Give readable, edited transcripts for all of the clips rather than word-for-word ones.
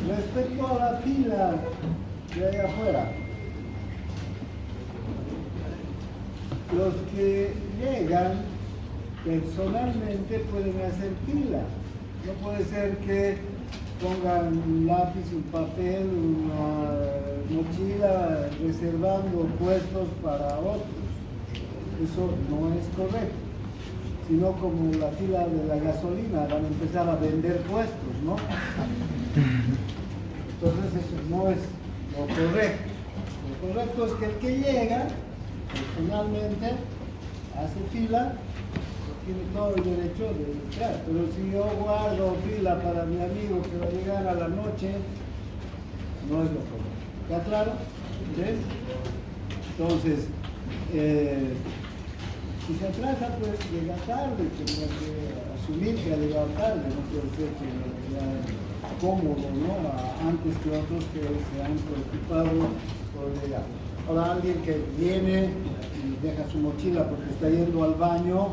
respecto a la fila de allá afuera, los que llegan personalmente pueden hacer fila. No puede ser que pongan un lápiz, un papel, una mochila reservando puestos para otros. Eso no es correcto. Sino como la fila de la gasolina, van a empezar a vender puestos, ¿no? Entonces eso no es lo correcto. Lo correcto es que el que llega personalmente hace fila, tiene todo el derecho de entrar. Pero si yo guardo fila para mi amigo que va a llegar a la noche, no es lo correcto. ¿Está claro? ¿Ves? Entonces, si se atrasa, pues llega tarde, tendrá que asumir que ha llegado tarde, no puede ser que llega cómodo, ¿no? Antes que otros que se han preocupado por llegar. Ahora alguien que viene y deja su mochila porque está yendo al baño,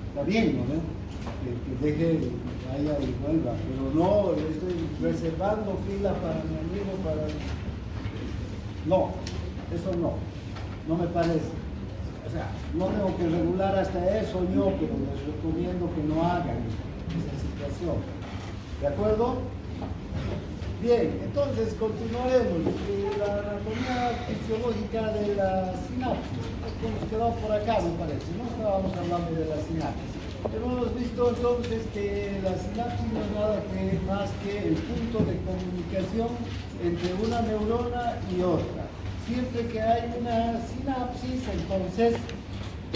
está bien, ¿no? Que deje, vaya y vuelva, pero no, estoy reservando fila para mi amigo, para... No, eso no me parece. O sea, no tengo que regular hasta eso yo, pero les recomiendo que no hagan esa situación. ¿De acuerdo? Bien, entonces continuaremos. La anatomía fisiológica de la sinapsis. Hemos quedado por acá, me parece, ¿no? Estábamos hablando de la sinapsis. Hemos visto entonces que la sinapsis no es nada más que el punto de comunicación entre una neurona y otra. Siempre que hay una sinapsis, entonces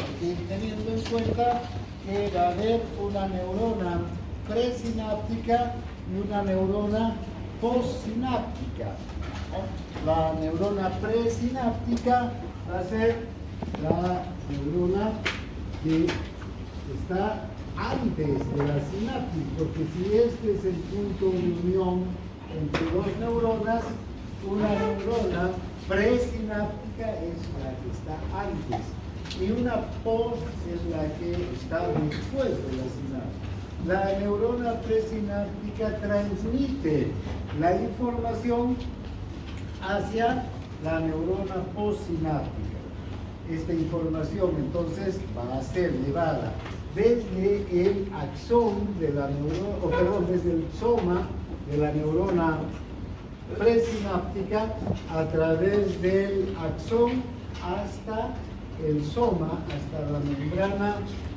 hay que ir teniendo en cuenta que va a haber una neurona presináptica y una neurona postsináptica. La neurona presináptica va a ser la neurona que está antes de la sinapsis, porque si este es el punto de unión entre dos neuronas, una neurona presináptica es la que está antes y una post es la que está después de la sinapsis. La neurona presináptica transmite la información hacia la neurona postsináptica. Esta información entonces va a ser llevada desde el axón de la neurona, desde el soma de la neurona presináptica a través del axón hasta el soma, hasta la membrana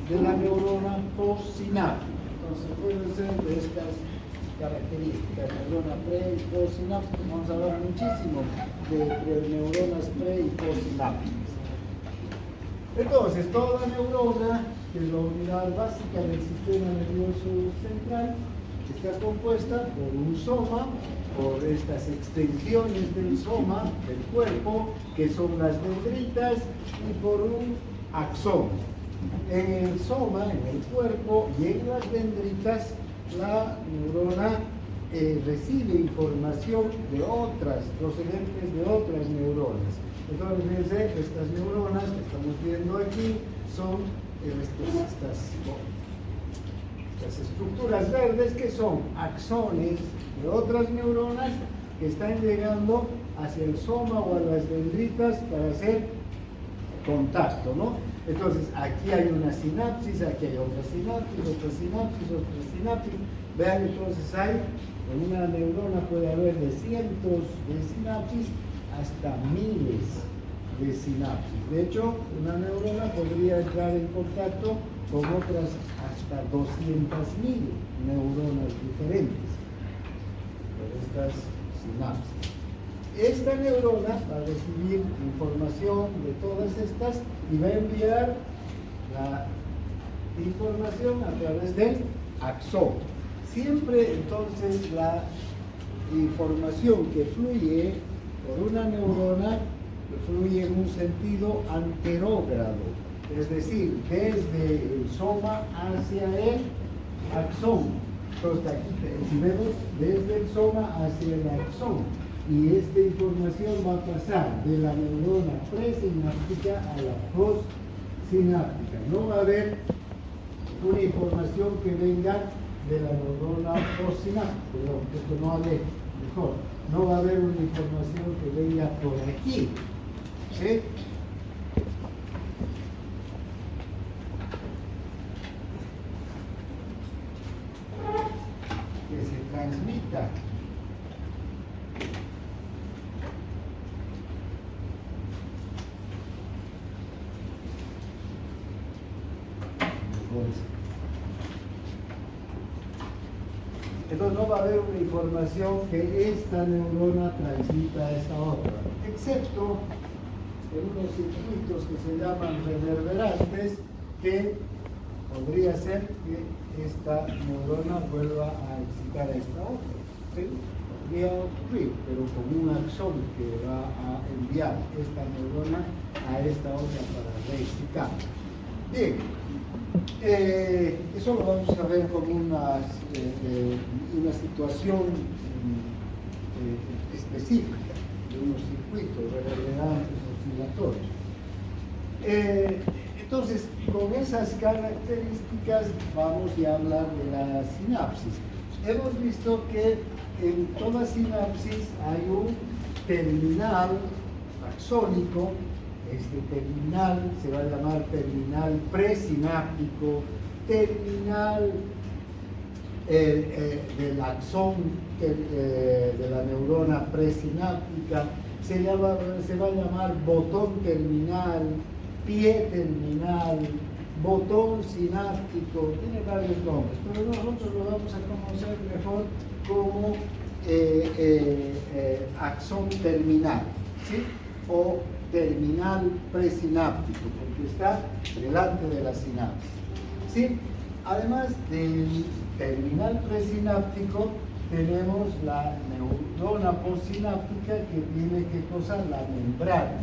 de la neurona postsináptica. Entonces pueden ser de estas características, neurona pre y postsináptica. Vamos a hablar muchísimo de neuronas pre y postsinápticas. Entonces, toda neurona, que es la unidad básica del sistema nervioso central, está compuesta por un soma, por estas extensiones del soma, del cuerpo, que son las dendritas, y por un axón. En el soma, en el cuerpo y en las dendritas, la neurona recibe información de otras, procedentes de otras neuronas. Entonces, fíjense, estas neuronas que estamos viendo aquí son estas estructuras verdes que son axones de otras neuronas que están llegando hacia el soma o a las dendritas para hacer contacto, ¿no? Entonces, aquí hay una sinapsis, aquí hay otra sinapsis, otra sinapsis, otra sinapsis. Vean, entonces en una neurona puede haber de cientos de sinapsis hasta miles de sinapsis. De hecho, una neurona podría entrar en contacto con otras hasta 200.000 neuronas diferentes por estas sinapsis. Esta neurona va a recibir información de todas estas y va a enviar la información a través del axón. Siempre entonces la información que fluye por una neurona fluye en un sentido anterógrado, es decir, desde el soma hacia el axón. Entonces aquí, si vemos, desde el soma hacia el axón. Y esta información va a pasar de la neurona presináptica a la postsináptica. No va a haber una información que venga de la neurona postsináptica. Perdón, esto no hablé mejor. No va a haber una información que venga por aquí. ¿Sí? Que se transmita. Entonces no va a haber una información que esta neurona transmita a esta otra, excepto en unos circuitos que se llaman reverberantes, que podría ser que esta neurona vuelva a excitar a esta otra. ¿Sí? Podría ocurrir, pero con un axón que va a enviar esta neurona a esta otra para reexcitar. Bien, eso lo vamos a ver como una situación específica de unos circuitos reverberantes oscilatorios. Entonces, con esas características vamos ya a hablar de la sinapsis. Hemos visto que en toda sinapsis hay un terminal axónico. Este terminal se va a llamar terminal presináptico, terminal del axón de la neurona presináptica, se va a llamar botón terminal, pie terminal, botón sináptico, tiene varios nombres, pero nosotros lo vamos a conocer mejor como axón terminal, ¿sí? O terminal presináptico, porque está delante de la sinapsis. ¿Sí? Además del terminal presináptico, tenemos la neurona postsináptica que tiene que cruzar la membrana.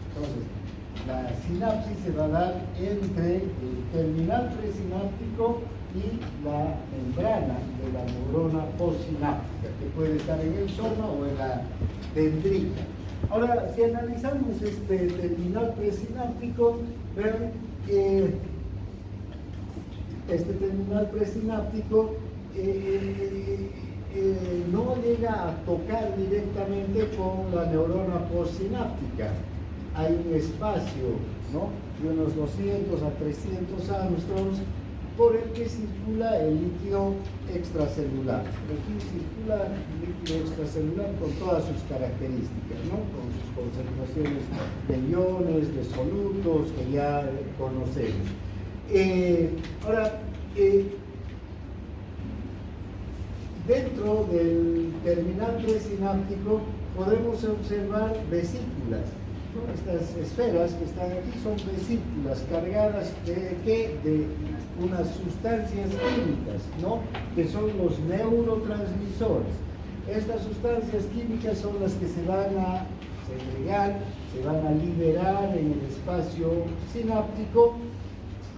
Entonces, la sinapsis se va a dar entre el terminal presináptico y la membrana de la neurona postsináptica, que puede estar en el soma o en la dendrita. Ahora, si analizamos este terminal presináptico, vean que este terminal presináptico no llega a tocar directamente con la neurona postsináptica. Hay un espacio, ¿no?, de unos 200 a 300 angstroms por el que circula el líquido extracelular. Aquí circula el líquido extracelular con todas sus características, ¿no?, con sus concentraciones de iones, de solutos que ya conocemos. Ahora, dentro del terminal presináptico podemos observar vesículas. Estas esferas que están aquí son vesículas cargadas de unas sustancias químicas, ¿no?, que son los neurotransmisores. Estas sustancias químicas son las que se van a segregar, se van a liberar en el espacio sináptico,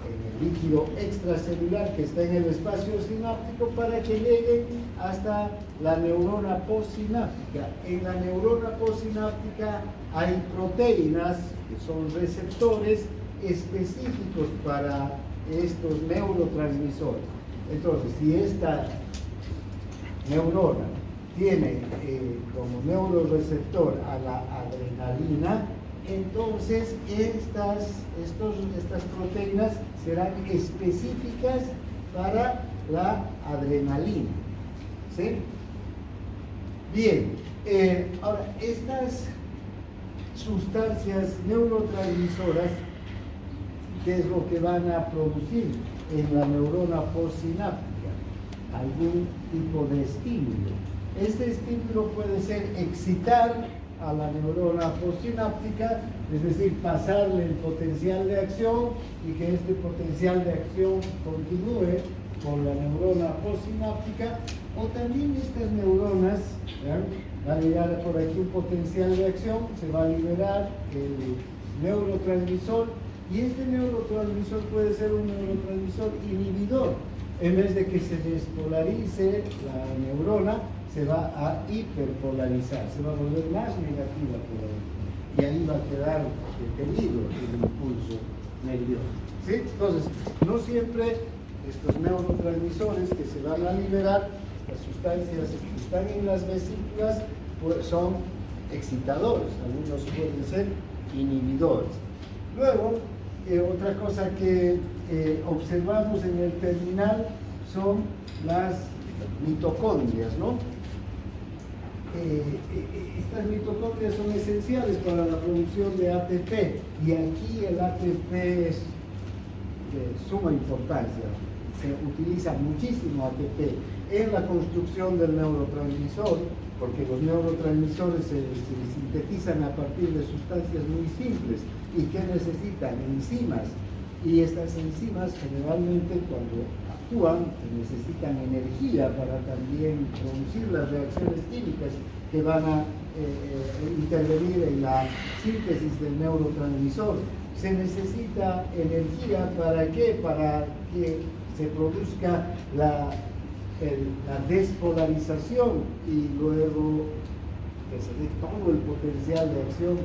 en el líquido extracelular que está en el espacio sináptico, para que lleguen hasta la neurona postsináptica. En la neurona postsináptica hay proteínas que son receptores específicos para estos neurotransmisores. Entonces, si esta neurona tiene como neuroreceptor a la adrenalina, entonces estas proteínas serán específicas para la adrenalina. ¿Sí? Bien, ahora, estas sustancias neurotransmisoras, ¿qué es lo que van a producir en la neurona postsináptica? Algún tipo de estímulo. Este estímulo puede ser excitar a la neurona postsináptica, es decir, pasarle el potencial de acción y que este potencial de acción continúe con la neurona postsináptica, o también estas neuronas, ¿verdad?, va a llegar por aquí un potencial de acción, se va a liberar el neurotransmisor, y este neurotransmisor puede ser un neurotransmisor inhibidor. En vez de que se despolarice la neurona, se va a hiperpolarizar, se va a volver más negativa por ahí, y ahí va a quedar detenido el impulso nervioso. ¿Sí? Entonces, no siempre estos neurotransmisores que se van a liberar, estas sustancias que están en las vesículas, pues son excitadores, algunos pueden ser inhibidores. Luego, otra cosa que observamos en el terminal son las mitocondrias, ¿no? Estas mitocondrias son esenciales para la producción de ATP, y aquí el ATP es de suma importancia. Se utiliza muchísimo ATP en la construcción del neurotransmisor, porque los neurotransmisores se sintetizan a partir de sustancias muy simples y que necesitan enzimas, y estas enzimas generalmente cuando actúan necesitan energía para también producir las reacciones químicas que van a intervenir en la síntesis del neurotransmisor. Se necesita energía, ¿para qué? Para que se produzca la despolarización y luego que se dé todo el potencial de acción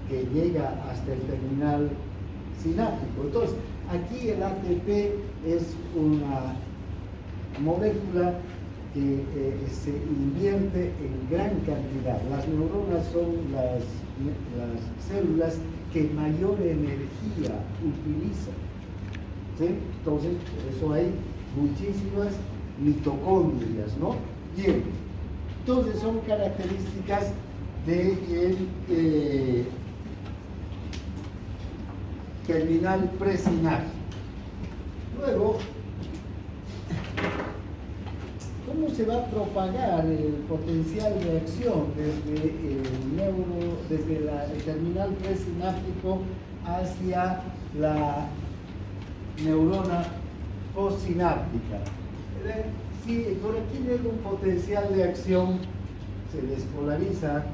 que llega hasta el terminal sináptico. Entonces, aquí el ATP es una molécula que se invierte en gran cantidad. Las neuronas son las células que mayor energía utilizan, ¿sí? Entonces, por eso hay muchísimas mitocondrias, ¿no? Bien, entonces son características del terminal presináptico. Luego, ¿cómo se va a propagar el potencial de acción desde el terminal presináptico hacia la neurona postsináptica? Si por aquí llega un potencial de acción, se despolariza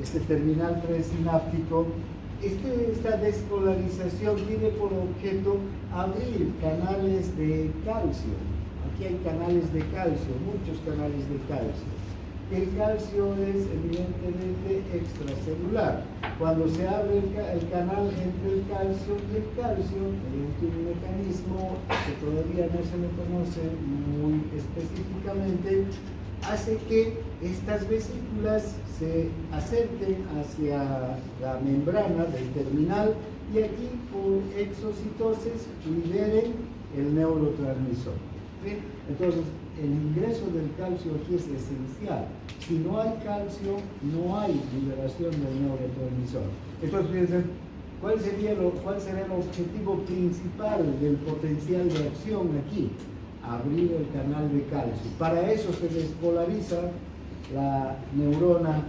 este terminal presináptico. Esta despolarización tiene por objeto abrir canales de calcio. Aquí hay canales de calcio, muchos canales de calcio. El calcio es evidentemente extracelular. Cuando se abre el canal entre el calcio y el calcio, mediante un mecanismo que todavía no se le conoce muy específicamente, hace que estas vesículas se acerquen hacia la membrana del terminal y aquí por exocitosis liberen el neurotransmisor. ¿Sí? Entonces, el ingreso del calcio aquí es esencial. Si no hay calcio, no hay liberación del neurotransmisor. Entonces, fíjense, ¿cuál será el objetivo principal del potencial de acción aquí? Abrir el canal de calcio. Para eso se despolariza la neurona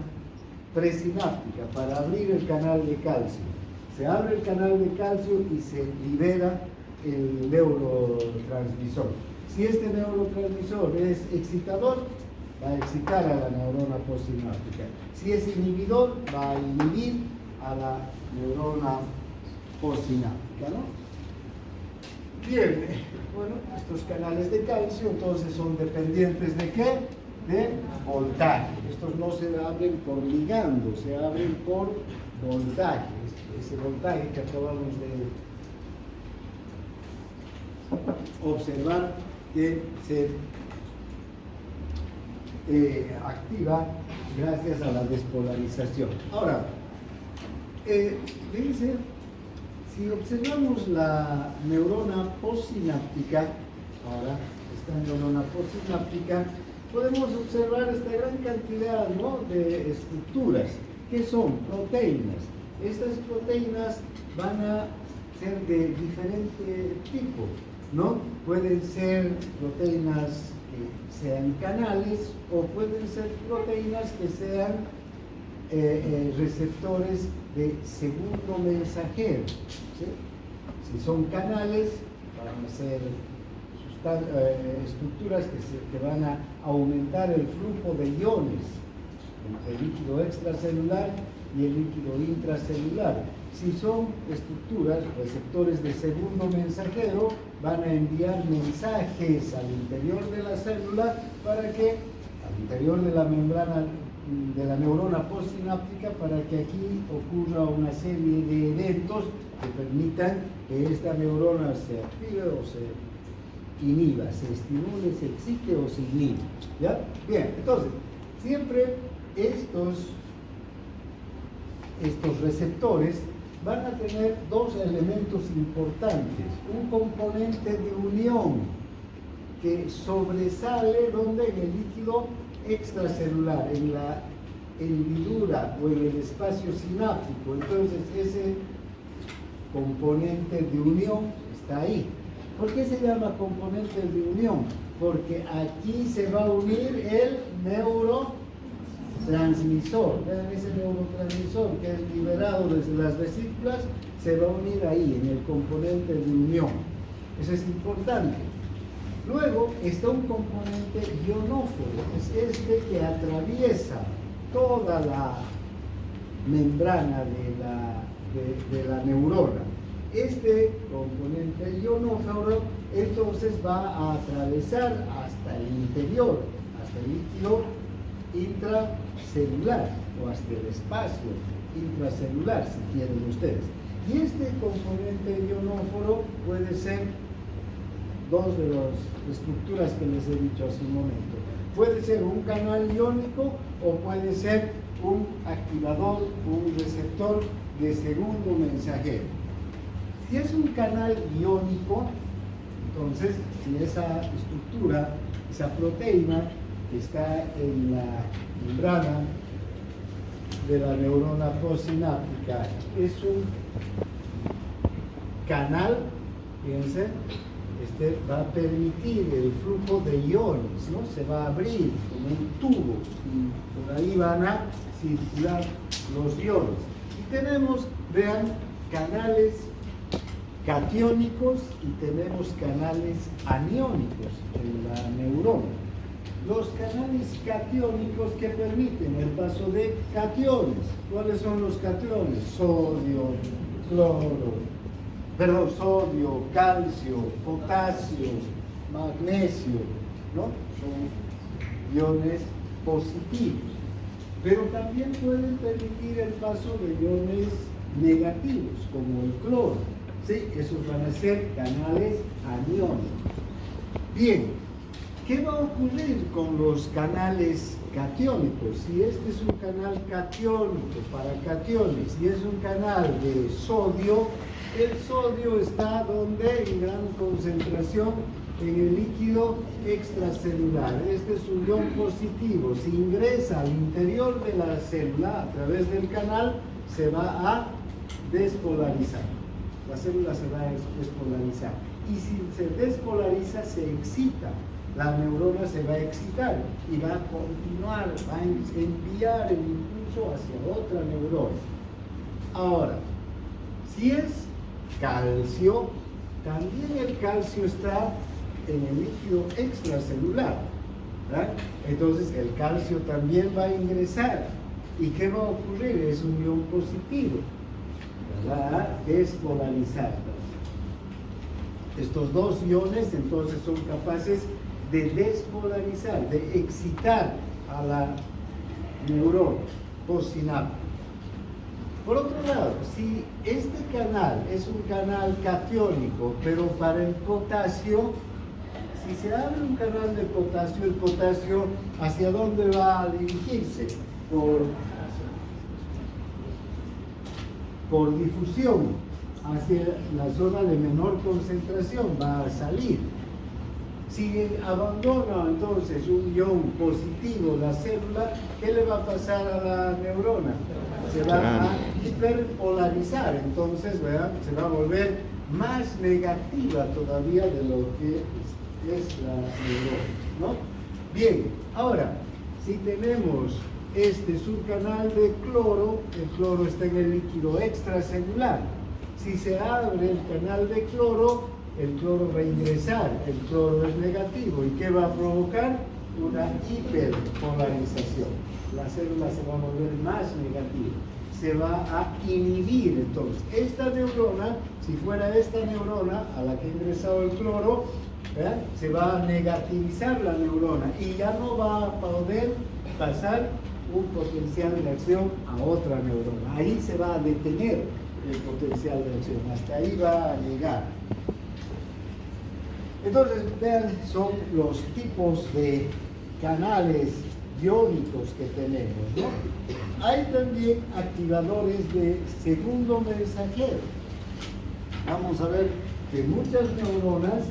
presináptica, para abrir el canal de calcio. Se abre el canal de calcio y se libera el neurotransmisor. Si este neurotransmisor es excitador, va a excitar a la neurona postsináptica. Si es inhibidor, va a inhibir a la neurona postsináptica, ¿no? Bien, bueno, estos canales de calcio entonces son dependientes ¿de qué? De voltaje. Estos no se abren por ligando, se abren por voltaje. Ese voltaje que acabamos de observar que se activa gracias a la despolarización. Ahora, fíjense, si observamos la neurona postsináptica, ahora esta neurona postsináptica, podemos observar esta gran cantidad, ¿no?, de estructuras que son proteínas. Estas proteínas van a ser de diferente tipo, ¿no? Pueden ser proteínas que sean canales o pueden ser proteínas que sean receptores de segundo mensajero, ¿sí? Si son canales, van a ser estructuras que van a aumentar el flujo de iones entre el líquido extracelular y el líquido intracelular. Si son estructuras, receptores de segundo mensajero, van a enviar mensajes al interior de la célula para que al interior de la membrana de la neurona postsináptica para que aquí ocurra una serie de eventos que permitan que esta neurona se active o se inhiba, se estimule, se excite o se inhibe. ¿Ya? Bien, entonces, siempre estos receptores van a tener dos elementos importantes. Un componente de unión que sobresale donde en el líquido extracelular, en la hendidura o en el espacio sináptico. Entonces ese componente de unión está ahí. ¿Por qué se llama componente de unión? Porque aquí se va a unir el neurotransmisor. Vean, ese neurotransmisor que es liberado desde las vesículas se va a unir ahí, en el componente de unión. Eso es importante. Luego está un componente ionóforo, es este que atraviesa toda la membrana de la neurona. Este componente ionóforo entonces va a atravesar hasta el interior, hasta el líquido intracelular o hasta el espacio intracelular, si quieren ustedes. Y este componente ionóforo puede ser dos de las estructuras que les he dicho hace un momento. Puede ser un canal iónico o puede ser un activador, un receptor de segundo mensajero. Si es un canal iónico, entonces si esa estructura, esa proteína que está en la membrana de la neurona postsináptica es un canal, fíjense, va a permitir el flujo de iones, ¿no? Se va a abrir como un tubo y por ahí van a circular los iones. Y tenemos, vean, canales catiónicos y tenemos canales aniónicos en la neurona. Los canales catiónicos que permiten el paso de cationes. ¿Cuáles son los cationes? Sodio, calcio, potasio, magnesio, ¿no? Son iones positivos. Pero también pueden permitir el paso de iones negativos, como el cloro. ¿Sí? Esos van a ser canales aniónicos. Bien, ¿qué va a ocurrir con los canales catiónicos? Si este es un canal catiónico para cationes y es un canal de sodio, el sodio está donde en gran concentración en el líquido extracelular. Este es un ion positivo. Si ingresa al interior de la célula a través del canal, se va a despolarizar. La célula se va a despolarizar. Y si se despolariza, se excita. La neurona se va a excitar y va a continuar, va a enviar el impulso hacia otra neurona. Ahora, si es calcio, también el calcio está en el líquido extracelular, ¿verdad? Entonces el calcio también va a ingresar. ¿Y qué va a ocurrir? Es un ion positivo, va a despolarizar. Estos dos iones entonces son capaces de despolarizar, de excitar a la neurona postsináptica. Por otro lado, si este canal es un canal catiónico, pero para el potasio, si se abre un canal de potasio, el potasio, ¿hacia dónde va a dirigirse? Por difusión, hacia la zona de menor concentración, va a salir. Si abandona entonces un ion positivo la célula, ¿qué le va a pasar a la neurona? Se va a hiperpolarizar, entonces, ¿verdad? Se va a volver más negativa todavía de lo que es la neurona, ¿no? Bien, ahora, si tenemos este es un canal de cloro, el cloro está en el líquido extracelular. Si se abre el canal de cloro, el cloro va a ingresar, el cloro es negativo. ¿Y qué va a provocar? Una hiperpolarización. La célula se va a volver más negativa. Se va a inhibir entonces. Esta neurona, si fuera esta neurona a la que ha ingresado el cloro, ¿verdad? Se va a negativizar la neurona y ya no va a poder pasar un potencial de acción a otra neurona. Ahí se va a detener el potencial de acción, hasta ahí va a llegar. Entonces, vean, son los tipos de canales iónicos que tenemos, ¿no? Hay también activadores de segundo mensajero. Vamos a ver que muchas neuronas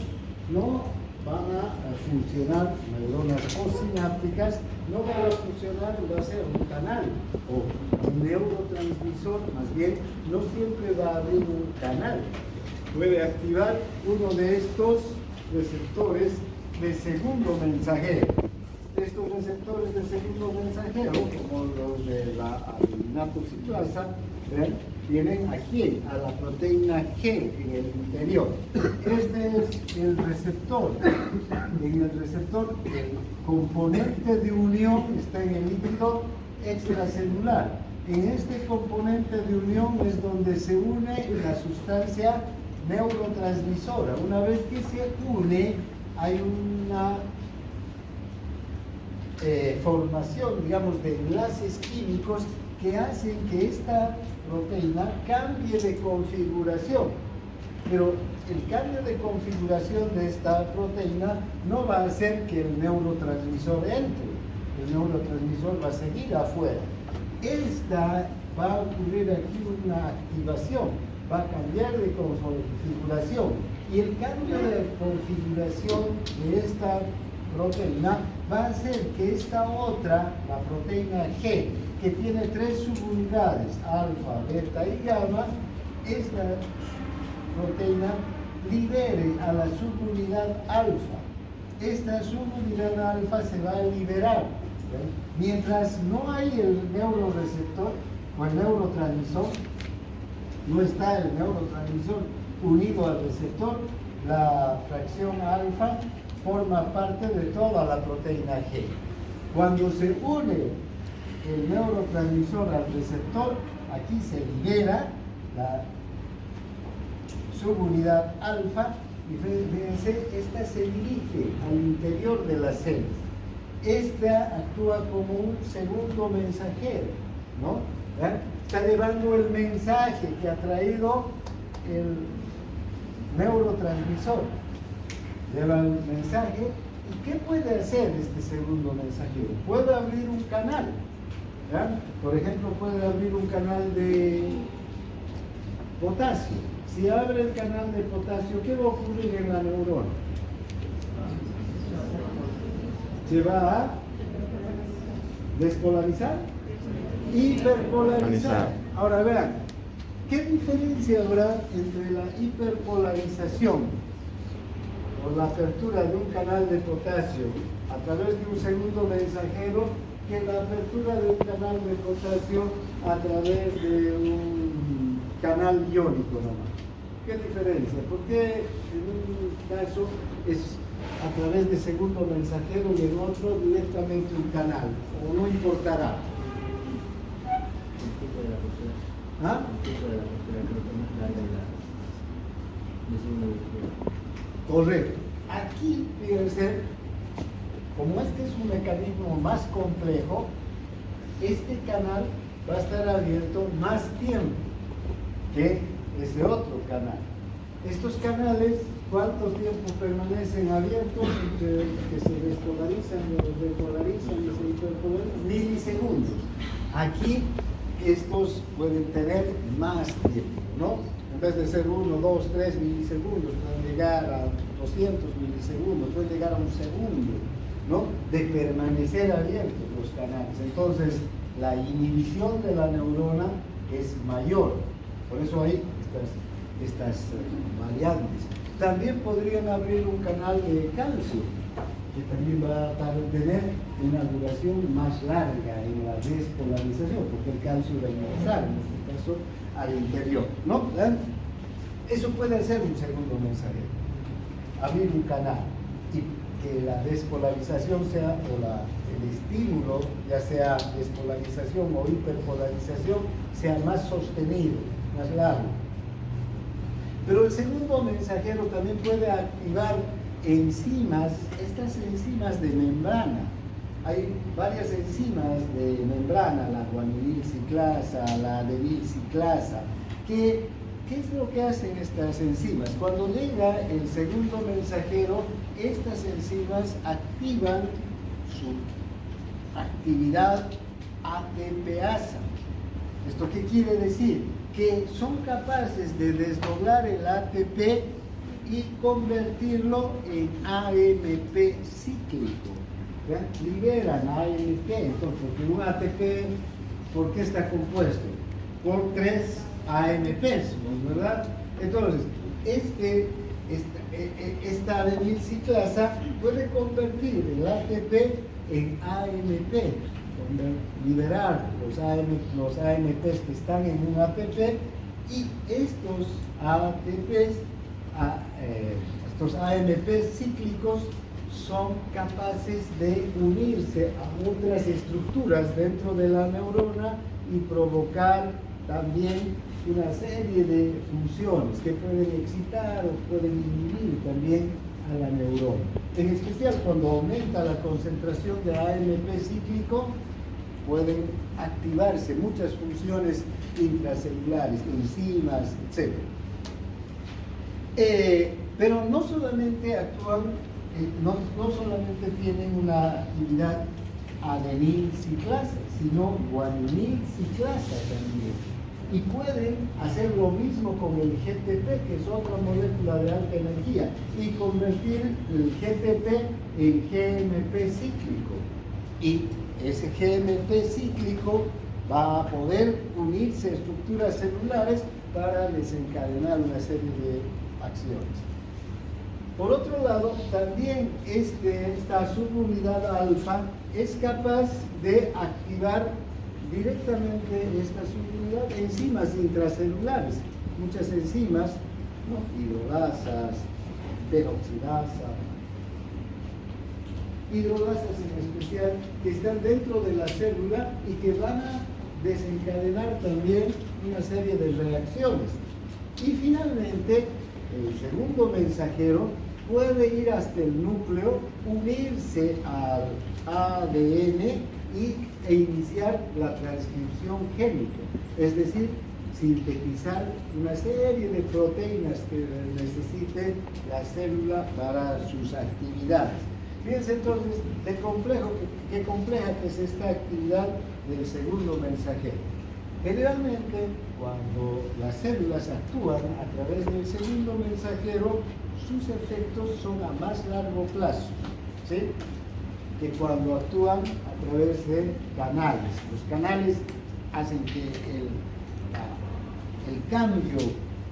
no van a funcionar, neuronas postsinápticas, no van a funcionar, va a ser un canal o un neurotransmisor, más bien, no siempre va a haber un canal. Puede activar uno de estos receptores de segundo mensajero. Estos receptores de segundo mensajero, como los de la adenatoxiclasa, tienen aquí a la proteína G en el interior. Este es el receptor. En el receptor, el componente de unión está en el líquido extracelular. En este componente de unión es donde se une la sustancia neurotransmisora. Una vez que se une, hay una formación, digamos, de enlaces químicos que hacen que esta proteína cambie de configuración. Pero el cambio de configuración de esta proteína no va a hacer que el neurotransmisor entre. El neurotransmisor va a seguir afuera. Esta va a ocurrir aquí una activación, va a cambiar de configuración. Y el cambio de configuración de esta proteína va a hacer que esta otra, la proteína G, que tiene 3 subunidades, alfa, beta y gamma, esta proteína libere a la subunidad alfa. Esta subunidad alfa se va a liberar. Mientras no hay el neuroreceptor o el neurotransmisor, no está el neurotransmisor unido al receptor, la fracción alfa forma parte de toda la proteína G. Cuando se une el neurotransmisor al receptor, aquí se libera la subunidad alfa y fíjense, esta se dirige al interior de las células. Esta actúa como un segundo mensajero, ¿no? Está llevando el mensaje que ha traído el neurotransmisor. Lleva el mensaje. ¿Y qué puede hacer este segundo mensajero? Puede abrir un canal. ¿Ya? Por ejemplo, puede abrir un canal de potasio. Si abre el canal de potasio, ¿qué va a ocurrir en la neurona? Se va a despolarizar, hiperpolarizar. Ahora vean, ¿qué diferencia habrá entre la hiperpolarización o la apertura de un canal de potasio a través de un segundo mensajero que la apertura de un canal de potasio a través de un canal iónico nomás? ¿Qué diferencia? Porque en un caso es a través de segundo mensajero y en otro directamente un canal? ¿O no importará? ¿Ah? Correcto. Aquí, fíjense, como este es un mecanismo más complejo, este canal va a estar abierto más tiempo que ese otro canal. Estos canales, ¿cuánto tiempo permanecen abiertos entre que se despolarizan, depolarizan y se hiperpolarizan? Milisegundos. Aquí estos pueden tener más tiempo, ¿no? En vez de ser 1, 2, 3 milisegundos, pueden llegar a 200 milisegundos, pueden llegar a un segundo, ¿no? De permanecer abiertos los canales. Entonces, la inhibición de la neurona es mayor. Por eso hay estas variantes. También podrían abrir un canal de calcio, que también va a tener una duración más larga en la despolarización, porque el calcio va a ingresar, en este caso, al interior, ¿no? Eso puede ser un segundo mensajero, abrir un canal y que la despolarización sea, o el estímulo, ya sea despolarización o hiperpolarización, sea más sostenido, más largo. Pero el segundo mensajero también puede activar enzimas, estas enzimas de membrana. Hay varias enzimas de membrana, la guanilil ciclasa, la adenil ciclasa, ¿qué es lo que hacen estas enzimas? Cuando llega el segundo mensajero, estas enzimas activan su actividad ATPasa. ¿Esto qué quiere decir? Que son capaces de desdoblar el ATP y convertirlo en AMP cíclico. ¿Ya? Liberan AMP, entonces, porque un ATP, ¿por qué está compuesto? Por 3 AMPs, ¿verdad? Entonces, esta adenil ciclasa puede convertir el ATP en AMP, liberar los AMPs que están en un ATP, y estos ATPs, estos AMPs cíclicos son capaces de unirse a otras estructuras dentro de la neurona y provocar también una serie de funciones que pueden excitar o pueden inhibir también a la neurona. En especial cuando aumenta la concentración de AMP cíclico, pueden activarse muchas funciones intracelulares, enzimas, etc. Pero no solamente actúan, no solamente tienen una actividad adenil ciclasa, sino guanilil ciclasa también. Y pueden hacer lo mismo con el GTP, que es otra molécula de alta energía, y convertir el GTP en GMP cíclico. Y ese GMP cíclico va a poder unirse a estructuras celulares para desencadenar una serie de acciones. Por otro lado, también esta subunidad alfa es capaz de activar directamente esta subunidad enzimas intracelulares. Muchas enzimas, ¿no? Hidrolasas, peroxidasa, hidrolasas en especial, que están dentro de la célula y que van a desencadenar también una serie de reacciones. Y finalmente, el segundo mensajero puede ir hasta el núcleo, unirse al ADN e iniciar la transcripción génica, es decir, sintetizar una serie de proteínas que necesite la célula para sus actividades. Fíjense entonces qué compleja que es esta actividad del segundo mensajero. Generalmente, cuando las células actúan a través del segundo mensajero, sus efectos son a más largo plazo, ¿sí?, que cuando actúan a través de canales. Los canales hacen que el cambio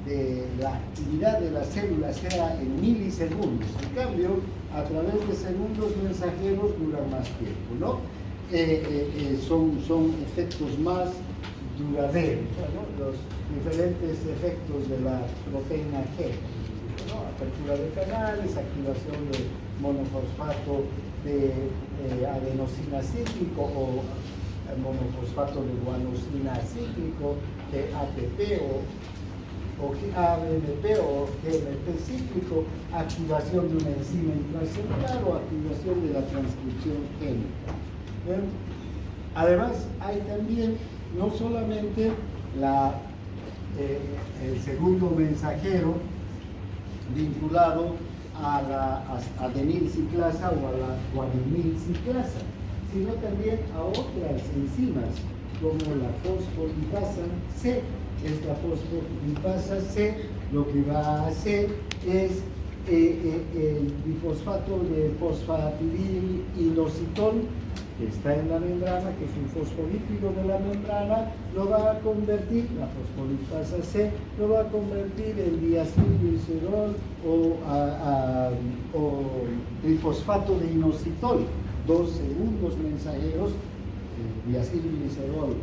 de la actividad de la célula sea en milisegundos. En cambio, a través de segundos mensajeros duran más tiempo, ¿no? Son efectos más duraderos, ¿no? Los diferentes efectos de la proteína G, ¿no? Apertura de canales, activación de monofosfato de adenosina cíclico o monofosfato de guanosina cíclico, de ATP o AMP o GMP cíclico, activación de una enzima intracelular o activación de la transcripción génica. ¿Bien? Además, hay también no solamente el segundo mensajero vinculado a la adenil ciclasa o a la guanilil ciclasa, sino también a otras enzimas como la fosfolipasa C. Esta fosfolipasa C lo que va a hacer es el bifosfato de fosfatidil inositol, que está en la membrana, que es un fosfolípido de la membrana, lo va a convertir, la fosfolipasa C, lo va a convertir en diacilglicerol o trifosfato de inositol, dos segundos mensajeros, diacilglicerol o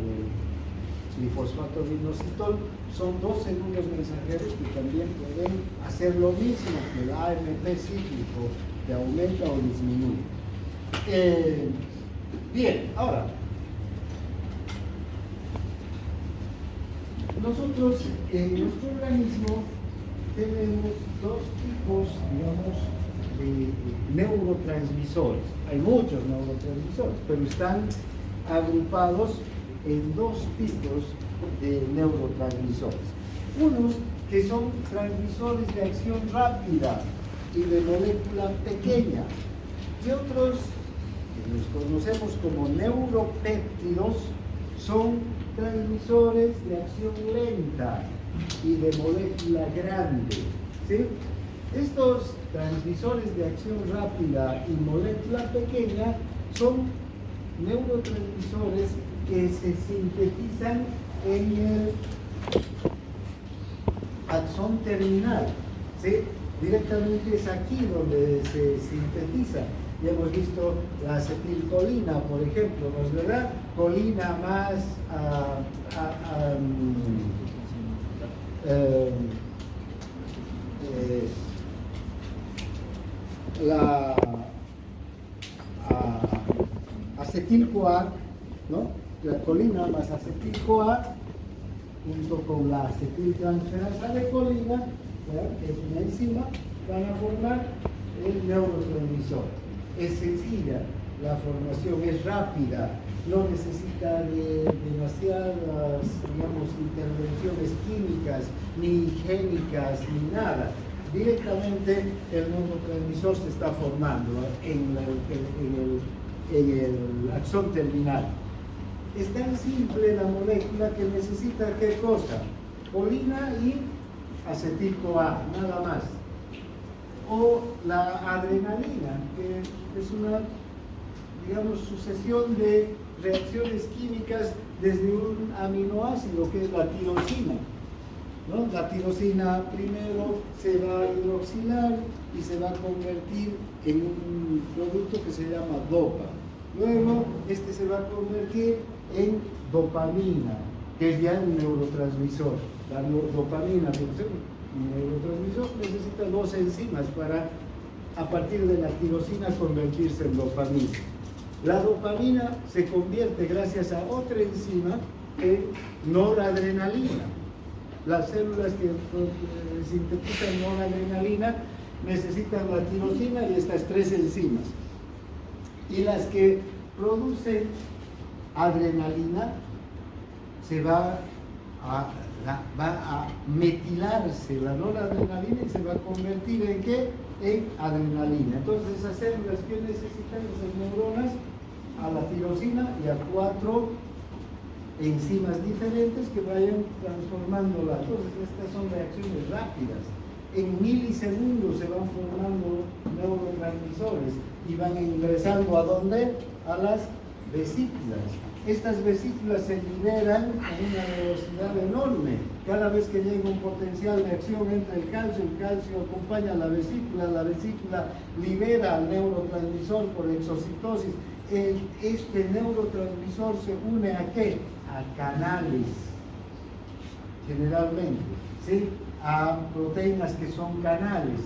trifosfato de inositol, son dos segundos mensajeros que también pueden hacer lo mismo que el AMP cíclico, que aumenta o disminuye. Bien, ahora, nosotros en nuestro organismo tenemos dos tipos, digamos, neurotransmisores. Hay muchos neurotransmisores, pero están agrupados en dos tipos de neurotransmisores. Unos que son transmisores de acción rápida y de molécula pequeña, y otros que los conocemos como neuropéptidos son transmisores de acción lenta y de molécula grande, ¿sí? Estos transmisores de acción rápida y molécula pequeña son neurotransmisores que se sintetizan en el axón terminal, ¿sí? Directamente es aquí donde se sintetiza. Ya hemos visto la acetilcolina, por ejemplo, ¿no es verdad? Colina más la acetil-CoA, ¿no? La colina más acetil-CoA junto con la acetiltransferasa de colina, ¿verdad?, que es una enzima, van a formar el neurotransmisor. Es sencilla la formación, es rápida, no necesita de demasiadas, digamos, intervenciones químicas, ni higiénicas, ni nada. Directamente el neurotransmisor se está formando en el axón terminal. Es tan simple la molécula que necesita ¿qué cosa? Colina y acetil-CoA, nada más. O la adrenalina, que es una, digamos, sucesión de reacciones químicas desde un aminoácido que es la tirosina, ¿no? La tirosina primero se va a hidroxilar y se va a convertir en un producto que se llama dopa. Luego este se va a convertir en dopamina, que es ya un neurotransmisor. La dopamina, por ejemplo, un neurotransmisor necesita dos enzimas para, a partir de la tirosina, convertirse en dopamina. La dopamina se convierte, gracias a otra enzima, en noradrenalina. Las células que sintetizan noradrenalina necesitan la tirosina y estas tres enzimas. Y las que producen adrenalina va a metilarse la noradrenalina y se va a convertir ¿en qué? En adrenalina. Entonces esas células que necesitan, esas neuronas, a la tirosina y a 4 enzimas diferentes que vayan transformándola. Entonces estas son reacciones rápidas. En milisegundos se van formando neurotransmisores y van ingresando ¿a dónde? A las vesículas. Estas vesículas se liberan a una velocidad enorme. Cada vez que llega un potencial de acción entra el calcio acompaña a la vesícula libera al neurotransmisor por exocitosis. Este neurotransmisor se une ¿a qué? A canales, generalmente, ¿sí? A proteínas que son canales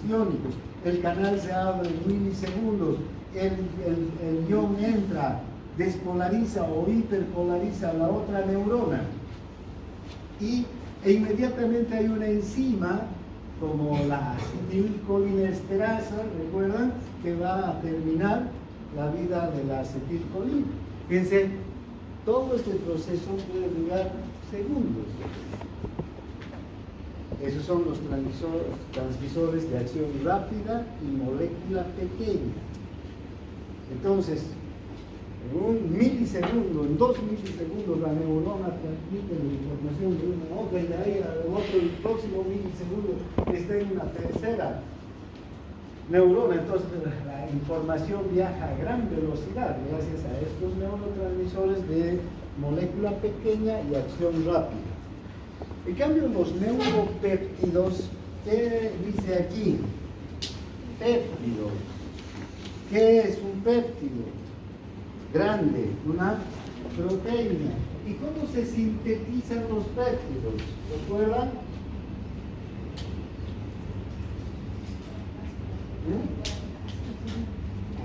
iónicos. El canal se abre en milisegundos, el ion entra, despolariza o hiperpolariza la otra neurona e inmediatamente hay una enzima como la acetilcolinesterasa, ¿recuerdan? Que va a terminar la vida de la acetilcolina. Fíjense, todo este proceso puede durar segundos. Esos son los transmisores de acción rápida y molécula pequeña. Entonces, en un milisegundo, en 2 milisegundos, la neurona transmite la información de una a otra y de ahí al otro, el próximo milisegundo está en una tercera neurona. Entonces, la información viaja a gran velocidad gracias a estos neurotransmisores de molécula pequeña y acción rápida. En cambio, los neuropéptidos, ¿qué dice aquí? Péptidos. ¿Qué es un péptido? Grande, una proteína. ¿Y cómo se sintetizan los péptidos? ¿Recuerdan?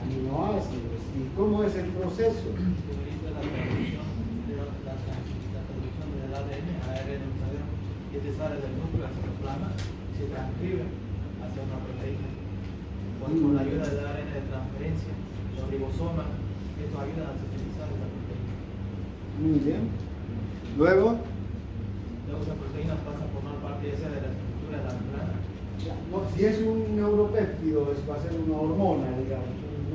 Aminoácidos. ¿Y cómo es el proceso? Del ADN a ARN que te sale del núcleo hacia la plana y se transcribe hacia una proteína. con la ayuda del ARN de transferencia, los ribosomas, estos ayudan a sintetizar esa proteína. Muy bien. Luego, Luego esa proteína pasa a formar parte ya sea de la estructura de la membrana. no, si es un neuropéptido, va a ser una hormona, digamos,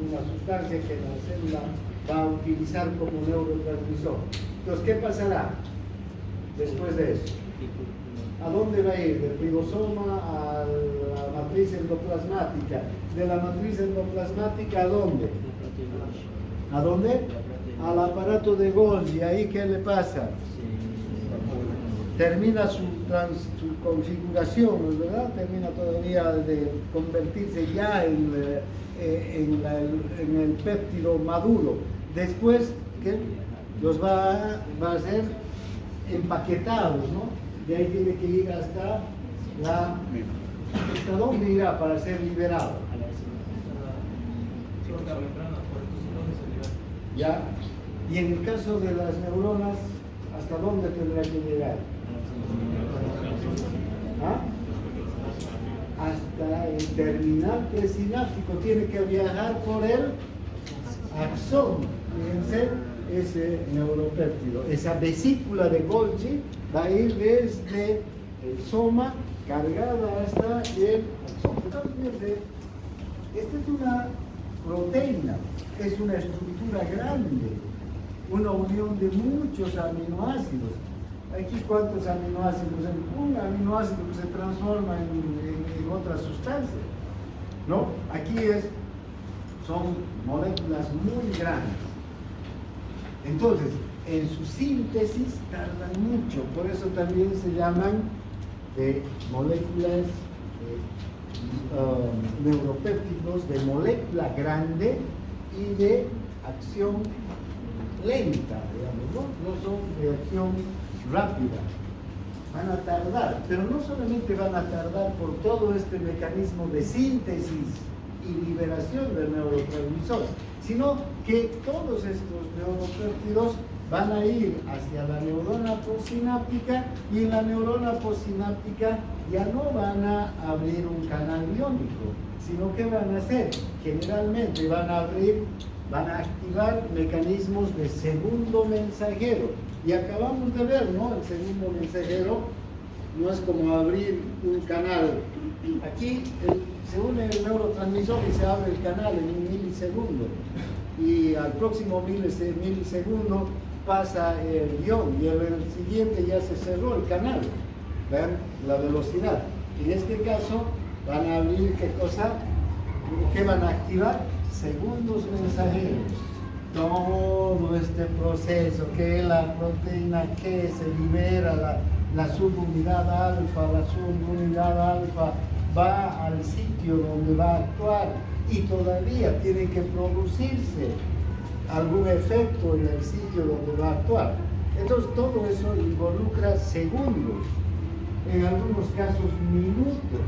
una sustancia que la célula va a utilizar como neurotransmisor. Entonces, ¿qué pasará después de eso? ¿A dónde va a ir? Del ribosoma a la matriz endoplasmática. De la matriz endoplasmática, ¿a dónde? ¿A dónde? Al aparato de Golgi. ¿Ahí qué le pasa? Termina su configuración, ¿verdad? Termina todavía de convertirse ya en el péptido maduro. Después, ¿qué? Los va a ser empaquetados, ¿no? De ahí tiene que ir hasta ¿hasta dónde irá para ser liberado? ¿Ya? Y en el caso de las neuronas, ¿hasta dónde tendrá que llegar? ¿Ah? Hasta el terminal presináptico, tiene que viajar por el axón. Fíjense, ese neuropéptido, esa vesícula de Golgi va a ir desde el soma cargada hasta el axón. Entonces, fíjense, esta es una proteína, es una estructura grande, una unión de muchos aminoácidos. Aquí, ¿cuántos aminoácidos? Un aminoácido que se transforma en otra sustancia, ¿no? Aquí son moléculas muy grandes. Entonces, en su síntesis tardan mucho, por eso también se llaman moléculas neuropéptidos de molécula grande y de acción lenta, digamos, no son de acción rápida. Van a tardar, pero no solamente van a tardar por todo este mecanismo de síntesis y liberación del neurotransmisor, sino que todos estos neuropéptidos van a ir hacia la neurona postsináptica y en la neurona postsináptica ya no van a abrir un canal iónico, sino que van a hacer, generalmente van a activar mecanismos de segundo mensajero. Y acabamos de ver, ¿no? El segundo mensajero no es como abrir un canal. Aquí se une el neurotransmisor y se abre el canal en un milisegundo. Y al próximo milisegundo pasa el ion y en el siguiente ya se cerró el canal. ¿Ven? La velocidad. En este caso van a abrir, ¿qué cosa? ¿Qué van a activar? Segundos mensajeros. Todo este proceso, que la proteína que se libera, la subunidad alfa, la subunidad alfa va al sitio donde va a actuar y todavía tiene que producirse algún efecto en el sitio donde va a actuar. Entonces todo eso involucra segundos, en algunos casos minutos.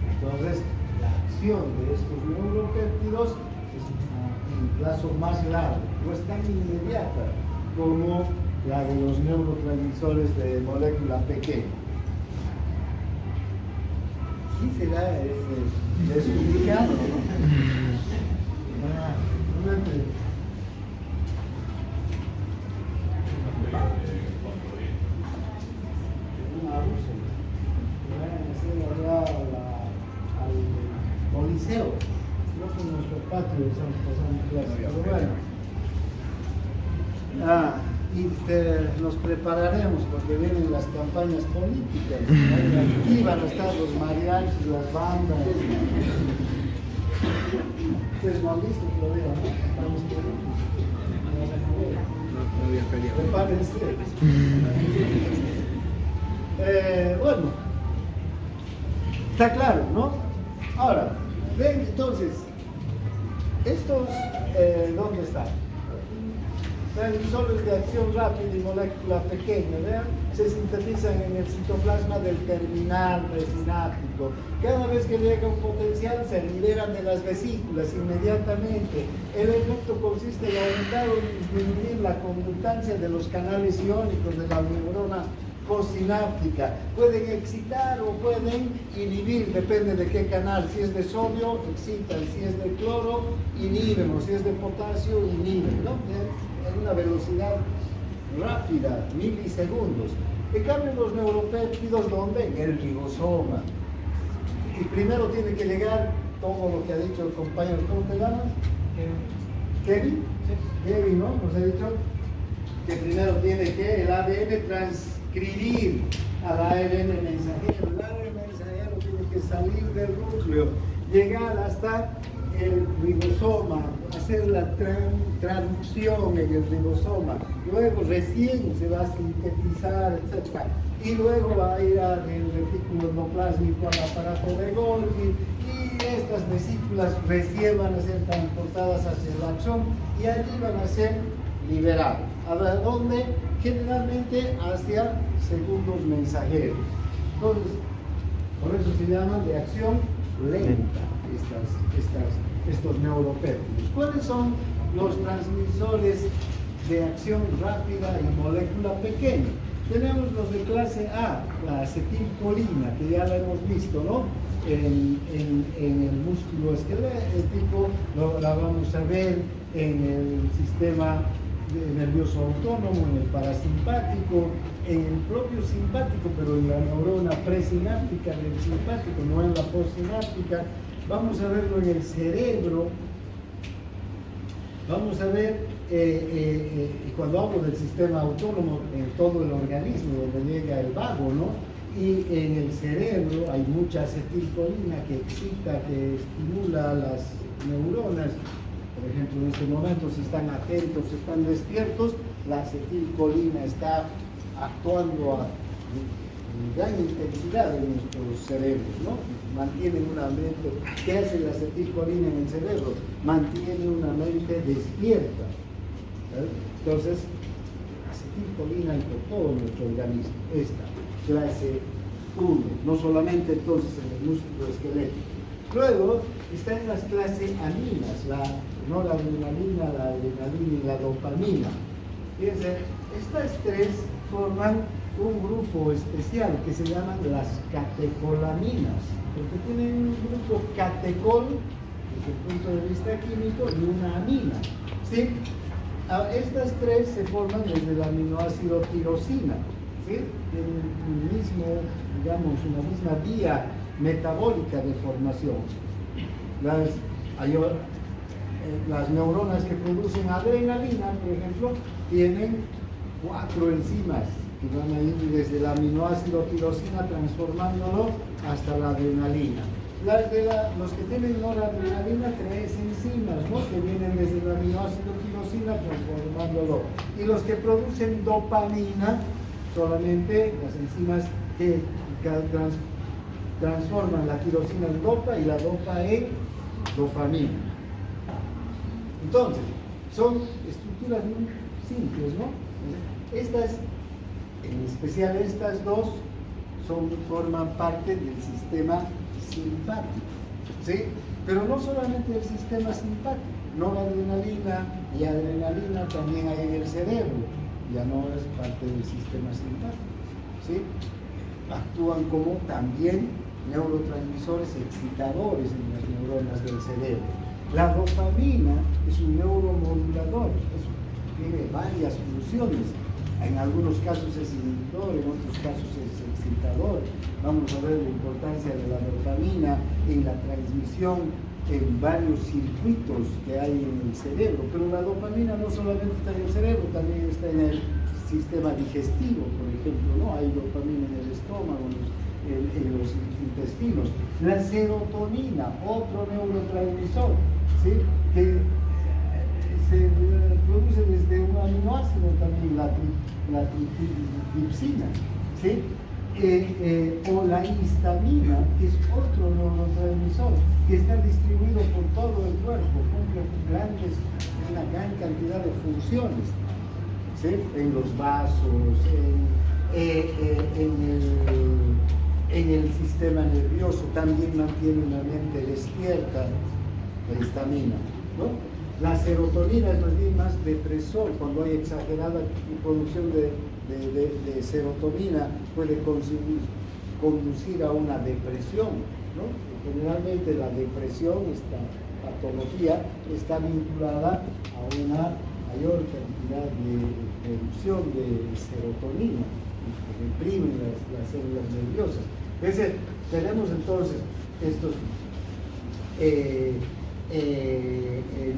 Entonces la acción de estos neuropéptidos es un plazo más largo, no es tan inmediata como la de los neurotransmisores de molécula pequeña. ¿Sí será desubicado? Al Coliseo, no con nuestro patio estamos pasando clases, pero bueno. Y nos prepararemos porque vienen las campañas políticas. Aquí van a estar los mariachis, las bandas. Ustedes no han visto todavía, ¿no? Estamos prepárense. Bueno, está claro, ¿no? Ahora, ven entonces, estos, ¿dónde están? Transmisores de acción rápida y molécula pequeña, ¿vean? Se sintetizan en el citoplasma del terminal presináptico. Cada vez que llega un potencial se liberan de las vesículas inmediatamente. El efecto consiste en aumentar o disminuir la conductancia de los canales iónicos de la neurona postsináptica. Pueden excitar o pueden inhibir, depende de qué canal. Si es de sodio, excitan. Si es de cloro, inhiben. O si es de potasio, inhiben, ¿no? En una velocidad rápida, milisegundos. En cambio, los neuropéptidos, ¿dónde? En el ribosoma. Y primero tiene que llegar todo lo que ha dicho el compañero. ¿Cómo te llamas? Kevin. Sí. Kevin, ¿no? Nos ha dicho que primero tiene que el ADN transcribir al ARN mensajero. El ARN mensajero tiene que salir del núcleo, llegar hasta el ribosoma, hacer la traducción en el ribosoma. Luego recién se va a sintetizar, etc. Y luego va a ir al retículo endoplásmico, al aparato de Golgi, y estas vesículas recién van a ser transportadas hacia el axón y allí van a ser liberados. ¿A dónde? Generalmente hacia segundos mensajeros. Entonces, por eso se llaman de acción lenta estos neuropéptidos. ¿Cuáles son los transmisores de acción rápida y molécula pequeña? Tenemos los de clase A, la acetilcolina, que ya la hemos visto, ¿no? En el músculo esquelético, la vamos a ver en el sistema nervioso autónomo, en el parasimpático, en el propio simpático, pero en la neurona presináptica del simpático, no en la postsináptica. Vamos a verlo en el cerebro. Vamos a ver, cuando hablo del sistema autónomo, en todo el organismo, donde llega el vago, ¿no? Y en el cerebro hay mucha acetilcolina que excita, que estimula las neuronas. Por ejemplo, en este momento, si están atentos, están despiertos, la acetilcolina está actuando a gran intensidad en nuestros cerebros, ¿no? Mantienen una mente. ¿Qué hace la acetilcolina en el cerebro? Mantiene una mente despierta. ¿Sabes? Entonces, acetilcolina por todo nuestro organismo. Esta, clase 1, no solamente entonces en el músculo esquelético. Luego están las clases aminas, la noradrenalina, la adrenalina y la dopamina. Fíjense, estas tres forman un grupo especial que se llaman las catecolaminas, porque tienen un grupo catecol desde el punto de vista químico y una amina, ¿sí? Estas tres se forman desde el aminoácido tirosina, ¿sí? El mismo, digamos, una misma vía metabólica de formación. Las neuronas que producen adrenalina, por ejemplo, tienen 4 enzimas que van a ir desde el aminoácido tirosina transformándolo hasta la adrenalina. Los que tienen noradrenalina, 3 enzimas, ¿no? Que vienen desde el aminoácido tirosina transformándolo. Y los que producen dopamina, solamente las enzimas que transforman la tirosina en dopa y la dopa en dopamina. Entonces, son estructuras muy simples, ¿no? Estas, en especial estas dos, forman parte del sistema simpático, ¿sí? Pero no solamente del sistema simpático, noradrenalina y adrenalina también hay en el cerebro, ya no es parte del sistema simpático, ¿sí? Actúan como también neurotransmisores excitadores en las neuronas del cerebro. La dopamina es un neuromodulador, tiene varias funciones. En algunos casos es inhibidor, en otros casos es excitador. Vamos a ver la importancia de la dopamina en la transmisión en varios circuitos que hay en el cerebro. Pero la dopamina no solamente está en el cerebro, también está en el sistema digestivo, por ejemplo, ¿no? Hay dopamina en el estómago, en los intestinos. La serotonina, otro neurotransmisor, ¿sí? Que se produce desde un aminoácido también, la tripsina, ¿sí? O la histamina, que es otro neurotransmisor, que está distribuido por todo el cuerpo, cumple una gran cantidad de funciones, ¿sí? En los vasos, en el sistema nervioso, también mantiene una mente despierta, la histamina, ¿no? La serotonina es más bien más depresor cuando hay exagerada producción de de serotonina puede conducir a una depresión, ¿no? Generalmente la depresión, esta patología, está vinculada a una mayor cantidad de producción de serotonina, que reprimen las células nerviosas. Tenemos entonces estos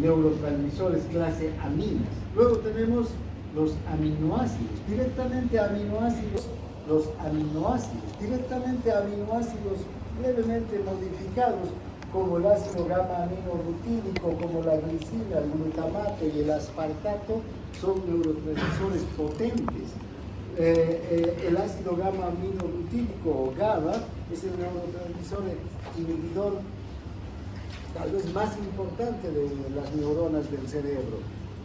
neurotransmisores clase aminas. Luego tenemos los aminoácidos, directamente aminoácidos, levemente modificados, como el ácido gamma aminobutírico, como la glicina, el glutamato y el aspartato, son neurotransmisores potentes. El ácido gamma aminobutírico o GABA es el neurotransmisor inhibidor tal vez más importante de las neuronas del cerebro.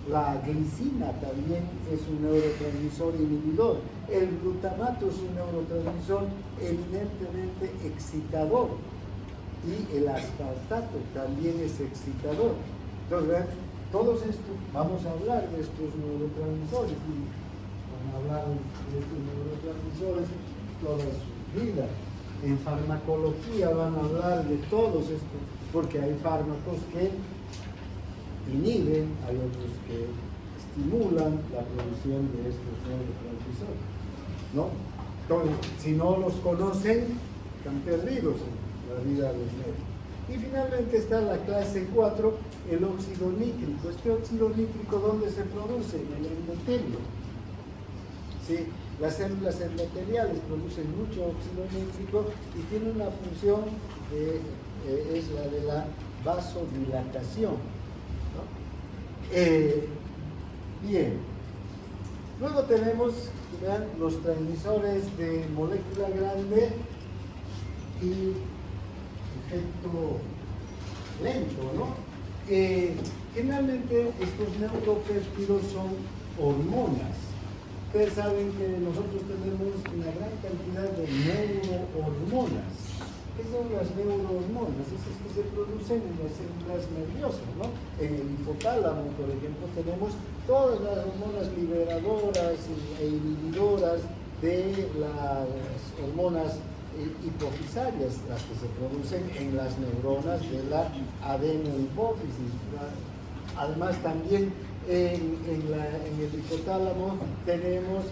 La glicina también es un neurotransmisor inhibidor. El glutamato es un neurotransmisor eminentemente excitador. Y el aspartato también es excitador. Entonces, todos estos, vamos a hablar de estos neurotransmisores y van a hablar de estos neurotransmisores toda su vida. En farmacología van a hablar de todos estos, porque hay fármacos que inhiben, hay otros que estimulan la producción de estos neurotransmisores, ¿no? Entonces, si no los conocen, están perdidos en la vida de los médicos. Y finalmente está la clase 4, el óxido nítrico. Este óxido nítrico, ¿dónde se produce? En el endotelio. ¿Sí? Las células endoteliales producen mucho óxido nítrico y tiene una función es la de la vasodilatación, ¿no? Bien. Luego tenemos, vean, los transmisores de molécula grande y efecto lento, ¿no? Generalmente estos neuropéptidos son hormonas. Ustedes saben que nosotros tenemos una gran cantidad de neurohormonas. ¿Qué son las neurohormonas? Esas que se producen en las células nerviosas, ¿no? En el hipotálamo, por ejemplo, tenemos todas las hormonas liberadoras e inhibidoras de las hormonas hipofisarias, las que se producen en las neuronas de la adenohipófisis. Además, también en el hipotálamo tenemos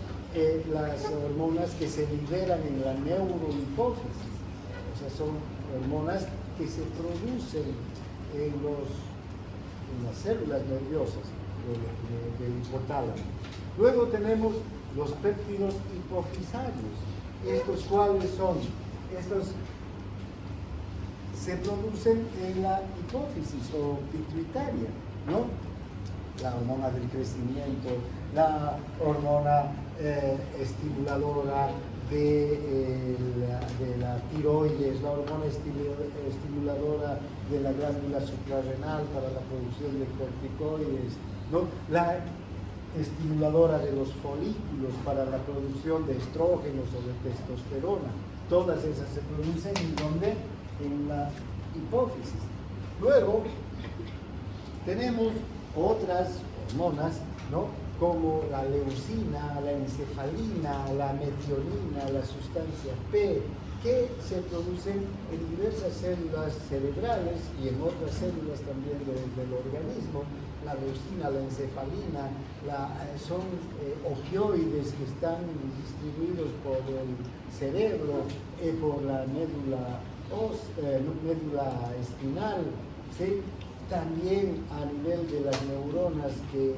las hormonas que se liberan en la neurohipófisis. O sea, son hormonas que se producen en las células nerviosas del hipotálamo. Luego tenemos los péptidos hipofisarios. ¿Estos cuáles son? Estos se producen en la hipófisis o pituitaria, ¿no? La hormona del crecimiento, la hormona estimuladora de la tiroides, la hormona estimuladora de la glándula suprarrenal para la producción de corticoides, ¿no? La estimuladora de los folículos para la producción de estrógenos o de testosterona. Todas esas se producen ¿en dónde? En la hipófisis. Luego tenemos otras hormonas, ¿no? Como la leucina, la encefalina, la metionina, la sustancia P, que se producen en diversas células cerebrales y en otras células también del organismo. La leucina, la encefalina, son opioides que están distribuidos por el cerebro, por la médula espinal, ¿sí? También a nivel de las neuronas que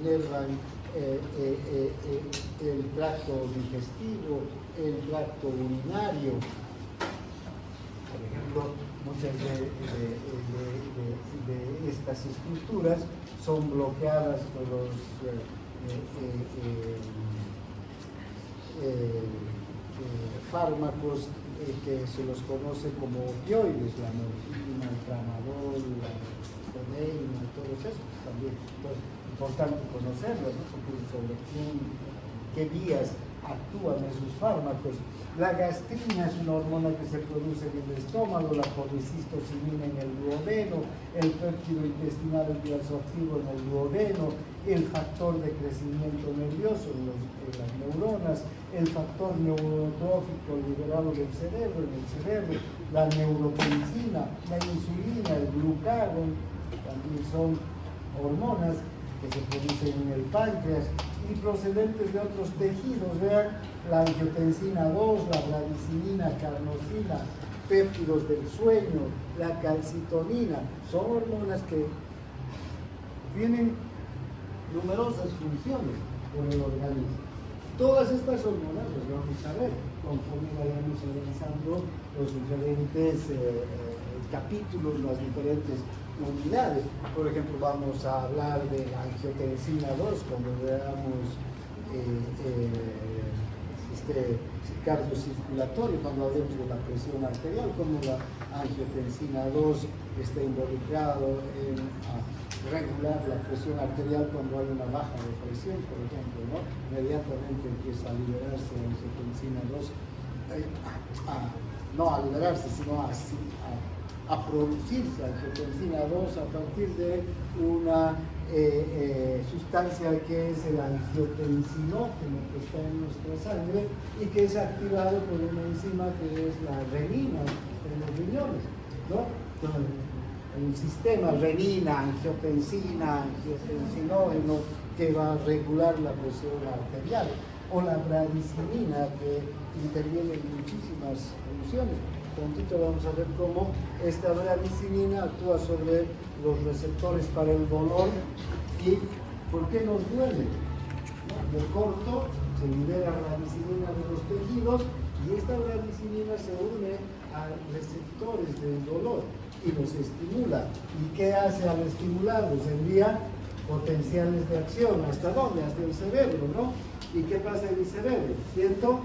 inervan el tracto digestivo, el tracto urinario. Por ejemplo, muchas de estas estructuras son bloqueadas por los fármacos que se los conoce como opioides, la morfina, el tramadol, la codeína, todos esos también. Entonces, importante conocerlos, ¿no? Porque sobre qué vías actúan esos fármacos. La gastrina es una hormona que se produce en el estómago, la colecistocimina en el duodeno, el péptido intestinal bioabsortivo en el duodeno, el factor de crecimiento nervioso en las neuronas, el factor neurotrófico liberado del cerebro, en el cerebro, la neurotransina, la insulina, el glucagón, también son hormonas que se producen en el páncreas y procedentes de otros tejidos. Vean, la angiotensina 2, la bradicinina, carnosina, péptidos del sueño, la calcitonina, son hormonas que tienen numerosas funciones por el organismo. Todas estas hormonas las vamos a ver conforme vayamos avanzando los diferentes capítulos, las diferentes unidades. Por ejemplo, vamos a hablar de la angiotensina 2 cuando veamos cardiocirculatorio, cuando hablemos de la presión arterial, como la angiotensina 2 está involucrado en regular la presión arterial cuando hay una baja de presión, por ejemplo, ¿no? Inmediatamente empieza a liberarse la angiotensina 2, no a liberarse, sino a producirse angiotensina 2 a partir de una sustancia que es el angiotensinógeno que está en nuestra sangre y que es activado por una enzima que es la renina en los riñones, ¿no? Un sistema renina, angiotensina, angiotensinógeno que va a regular la presión arterial, o la bradicinina que interviene en muchísimas funciones. Prontito vamos a ver cómo esta bradicinina actúa sobre los receptores para el dolor y por qué nos duele. De corto se libera bradicinina de los tejidos y esta bradicinina se une a receptores del dolor y los estimula. ¿Y qué hace al estimularlos? Envía potenciales de acción. ¿Hasta dónde? Hasta el cerebro, ¿no? ¿Y qué pasa en el cerebro? Siento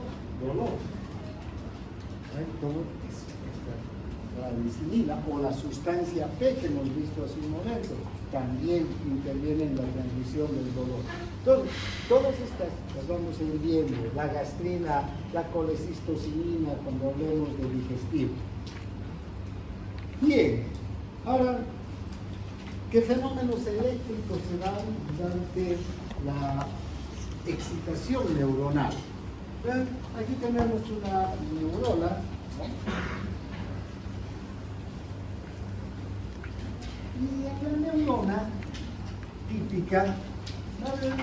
dolor. Todo es esta bradicinina o la sustancia P que hemos visto hace un momento también interviene en la transmisión del dolor. Entonces, todas estas las vamos a ir viendo, la gastrina, la colecistocimina cuando hablemos de digestivo. Bien, ahora, ¿qué fenómenos eléctricos se dan durante la excitación neuronal? ¿Ven? Aquí tenemos una neurona, ¿no? Y en la neurona típica va a haber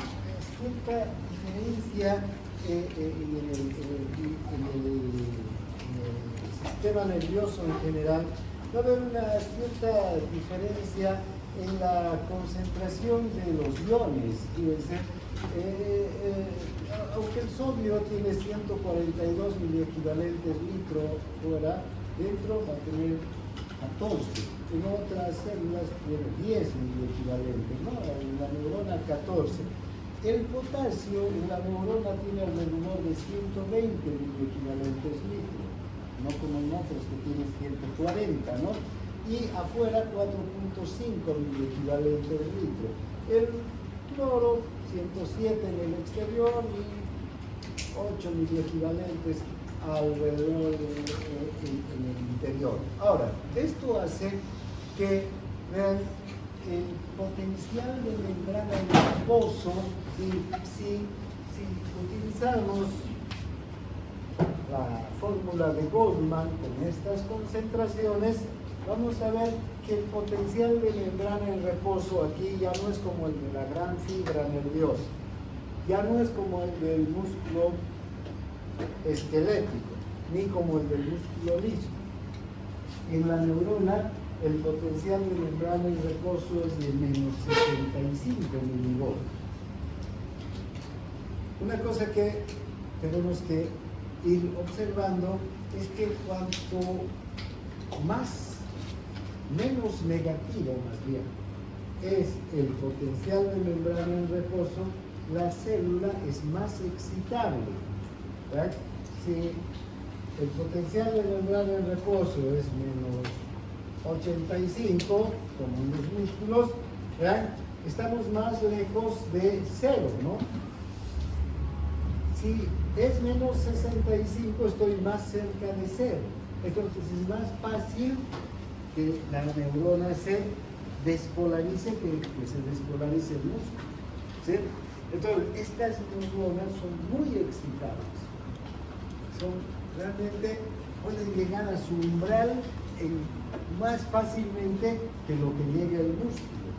cierta diferencia en el sistema nervioso en general. Va a haber una cierta diferencia en la concentración de los iones. Fíjense, aunque el sodio tiene 142 miliequivalentes litro fuera, dentro va a tener 14. En otras células tiene 10 miliequivalentes, ¿no? En la neurona 14. El potasio en la neurona tiene alrededor de 120 miliequivalentes litro, no como en otras que tiene 140, ¿no? Y afuera 4.5 miliequivalentes litro. El cloro 107 en el exterior y 8 miliequivalentes alrededor en el interior. Ahora, esto hace que vean el potencial de membrana en reposo. Si utilizamos la fórmula de Goldman con estas concentraciones, vamos a ver que el potencial de membrana en reposo aquí ya no es como el de la gran fibra nerviosa, ya no es como el del músculo esquelético, ni como el del músculo liso. En la neurona, el potencial de membrana en reposo es de menos 65 milivolts. Una cosa que tenemos que ir observando es que cuanto menos negativo más bien es el potencial de membrana en reposo, la célula es más excitable. ¿Right? Si el potencial de membrana en reposo es menos 85, como en los músculos, ¿right? Estamos más lejos de cero, ¿no? Si es menos 65, estoy más cerca de 0. Entonces es más fácil que la neurona se despolarice que se despolarice el músculo. ¿Sí? Entonces, estas neuronas son muy excitadas. Realmente pueden llegar a su umbral más fácilmente que lo que llega el músculo.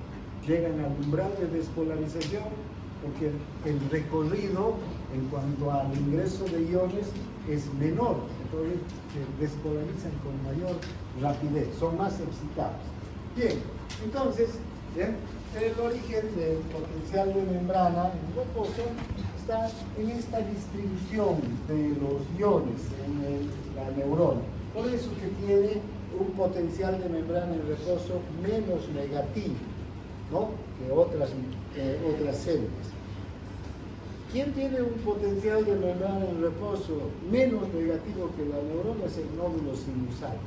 Llegan al umbral de despolarización porque el recorrido en cuanto al ingreso de iones es menor, entonces se despolarizan con mayor rapidez, son más excitados. Bien, entonces, ¿bien? El origen del potencial de membrana en reposo está en esta distribución de los iones en la neurona. Por eso que tiene un potencial de membrana en reposo menos negativo, ¿no?, que otras células. ¿Quién tiene un potencial de membrana en reposo menos negativo que la neurona? Es el nódulo sinusal,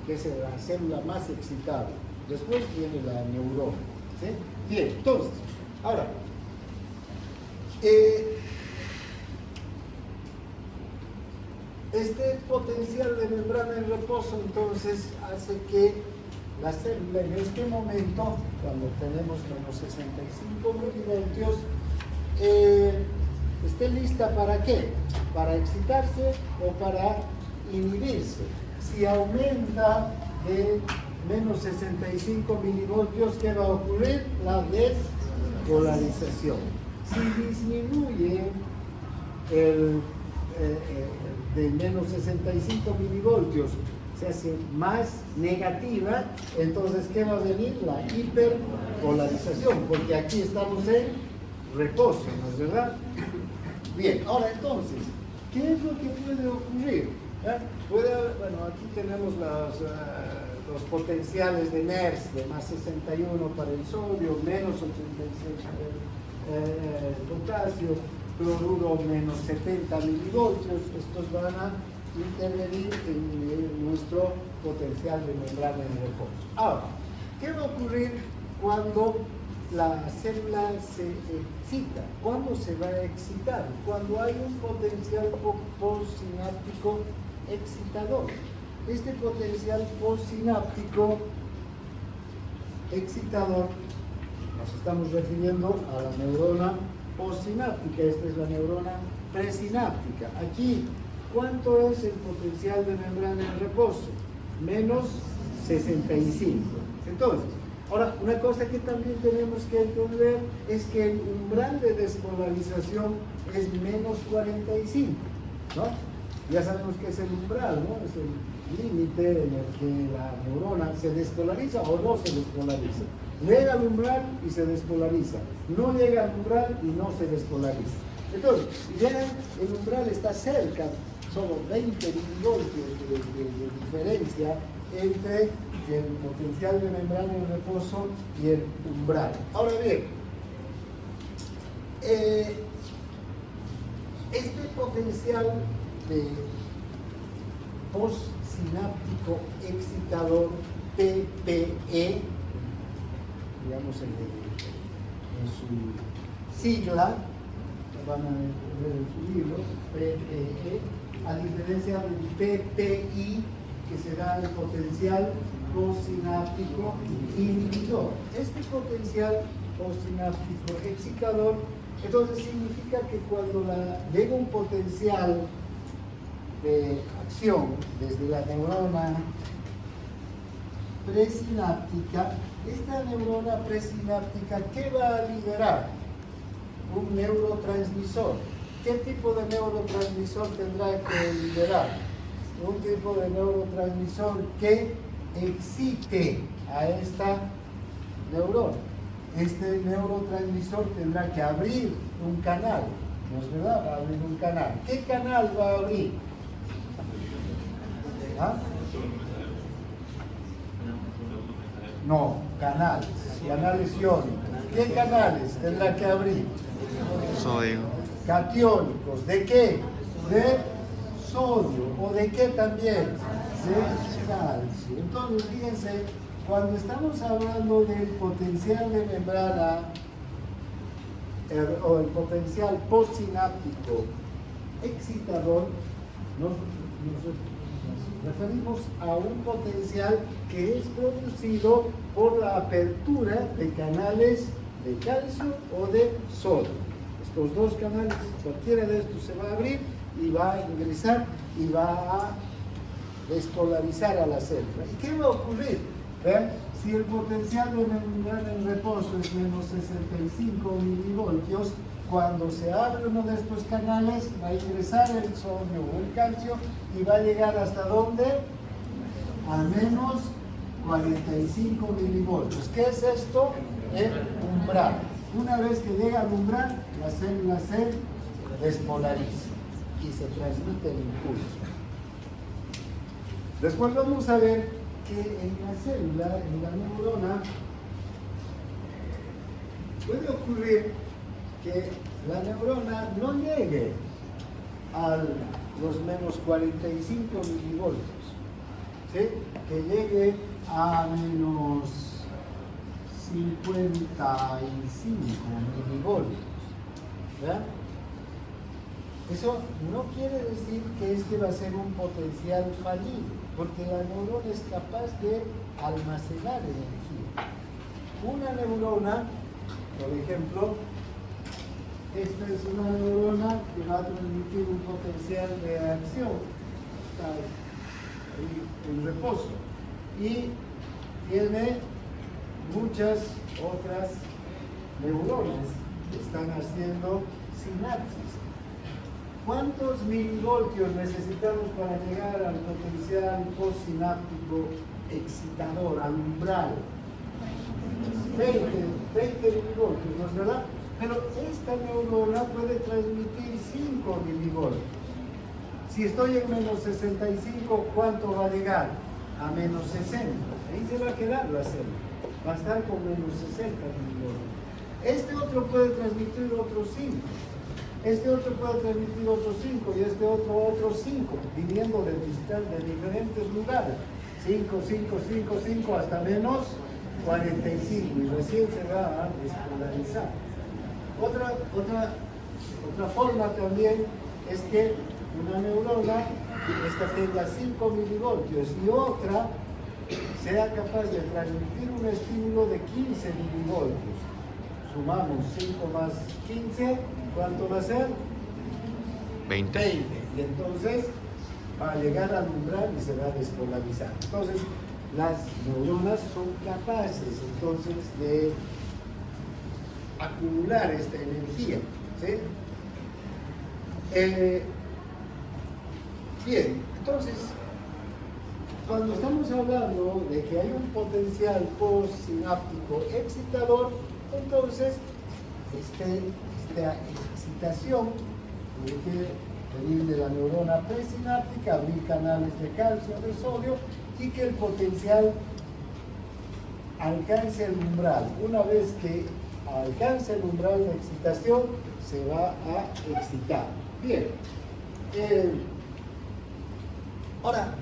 que es la célula más excitada. Después viene la neurona. ¿Sí? Bien, entonces, ahora, este potencial de membrana en reposo entonces hace que la célula en este momento, cuando tenemos menos 65 milivoltios, esté lista ¿para qué? Para excitarse o para inhibirse. Si aumenta de menos 65 milivoltios, ¿qué va a ocurrir? La despolarización. Si disminuye de menos 65 milivoltios, se hace más negativa, entonces ¿qué va a venir? La hiperpolarización, porque aquí estamos en reposo, ¿no es verdad? Bien, ahora entonces, ¿qué es lo que puede ocurrir? Bueno, aquí tenemos los potenciales de Nernst, de más 61 para el sodio, menos 86 para el potasio, cloruro menos 70 milivoltios. Estos van a intervenir en nuestro potencial de membrana en reposo. Ahora, ¿qué va a ocurrir cuando la célula se excita? ¿Cuándo se va a excitar? Cuando hay un potencial postsináptico excitador. Este potencial postsináptico excitador, nos estamos refiriendo a la neurona postsináptica. Esta es la neurona presináptica. Aquí, ¿cuánto es el potencial de membrana en reposo? Menos 65. Entonces, ahora, una cosa que también tenemos que entender es que el umbral de despolarización es menos 45, ¿no? Ya sabemos que es el umbral, ¿no? Es el límite en el que la neurona se despolariza o no se despolariza. Llega al umbral y se despolariza. No llega al umbral y no se despolariza. Entonces, si ya el umbral está cerca, solo 20 milivoltios de diferencia entre el potencial de membrana en reposo y el umbral. Ahora bien, este potencial de postsináptico excitador PPE, digamos en su sigla, van a ver en su libro, PPE, a diferencia del PPI, que será el potencial postsináptico inhibidor. Este potencial postsináptico excitador, entonces significa que cuando llega un potencial de acción desde la neurona presináptica, esta neurona presináptica, ¿qué va a liberar? Un neurotransmisor. ¿Qué tipo de neurotransmisor tendrá que liberar? Un tipo de neurotransmisor que excite a esta neurona. Este neurotransmisor tendrá que abrir un canal, ¿no es verdad? Va a abrir un canal. ¿Qué canal va a abrir? ¿Ah? No, canales iónicos. ¿Qué canales tendrá que abrir? Sodio. Catiónicos. ¿De qué? De sodio. ¿O de qué también? De calcio. Entonces, fíjense, cuando estamos hablando del potencial de membrana o el potencial postsináptico excitador, nos referimos a un potencial que es producido por la apertura de canales de calcio o de sodio. Estos dos canales, cualquiera de estos se va a abrir y va a ingresar y va a despolarizar a la célula. ¿Y qué va a ocurrir? ¿Vean? Si el potencial de membrana en reposo es menos 65 milivoltios, cuando se abre uno de estos canales va a ingresar el sodio o el calcio y va a llegar ¿hasta dónde? A menos 45 milivoltios. ¿Qué es esto? El umbral. Una vez que llega al umbral, la célula se despolariza y se transmite el impulso. Después vamos a ver que en la célula, en la neurona, puede ocurrir que la neurona no llegue a los menos 45 milivoltios, ¿sí? Que llegue a menos 55 milivoltios, ¿verdad? Eso no quiere decir que este va a ser un potencial fallido, porque la neurona es capaz de almacenar energía. Una neurona, por ejemplo, esta es una neurona que va a transmitir un potencial de acción, está ahí en reposo, y tiene muchas otras neuronas que están haciendo sinapsis. ¿Cuántos milivoltios necesitamos para llegar al potencial postsináptico excitador, al umbral? 20 milivoltios, ¿no es verdad? Pero esta neurona puede transmitir 5 milivoltios. Si estoy en menos 65, ¿cuánto va a llegar? A menos 60. Ahí se va a quedar la célula. Va a estar con menos 60 milivoltios. Este otro puede transmitir otros 5. Este otro puede transmitir otros 5 y este otros 5, viniendo de diferentes lugares. 5 hasta menos 45 y recién se va a despolarizar. Otra forma también es que una neurona, esta tenga 5 milivoltios y otra sea capaz de transmitir un estímulo de 15 milivoltios. Sumamos 5 más 15, ¿cuánto va a ser? 20. Y entonces va a llegar al umbral y se va a despolarizar. Entonces, las neuronas son capaces entonces de acumular esta energía, ¿sí? Bien, entonces, cuando estamos hablando de que hay un potencial postsináptico excitador, entonces esta excitación tiene que venir de la neurona presináptica, abrir canales de calcio, de sodio, y que el potencial alcance el umbral. Una vez que alcance el umbral de excitación, se va a excitar. Bien. Ahora,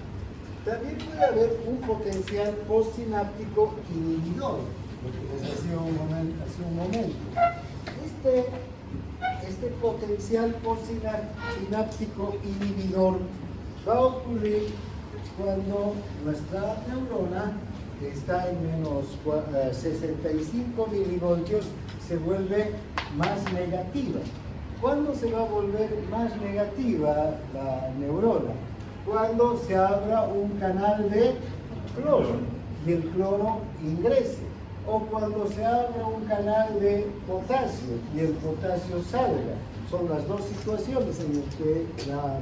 también puede haber un potencial postsináptico inhibidor, lo que les decía hace un momento. Este potencial postsináptico inhibidor va a ocurrir cuando nuestra neurona, que está en menos 65 milivoltios, se vuelve más negativa. ¿Cuándo se va a volver más negativa la neurona? Cuando se abra un canal de cloro y el cloro ingrese, o cuando se abra un canal de potasio y el potasio salga. Son las dos situaciones en las que la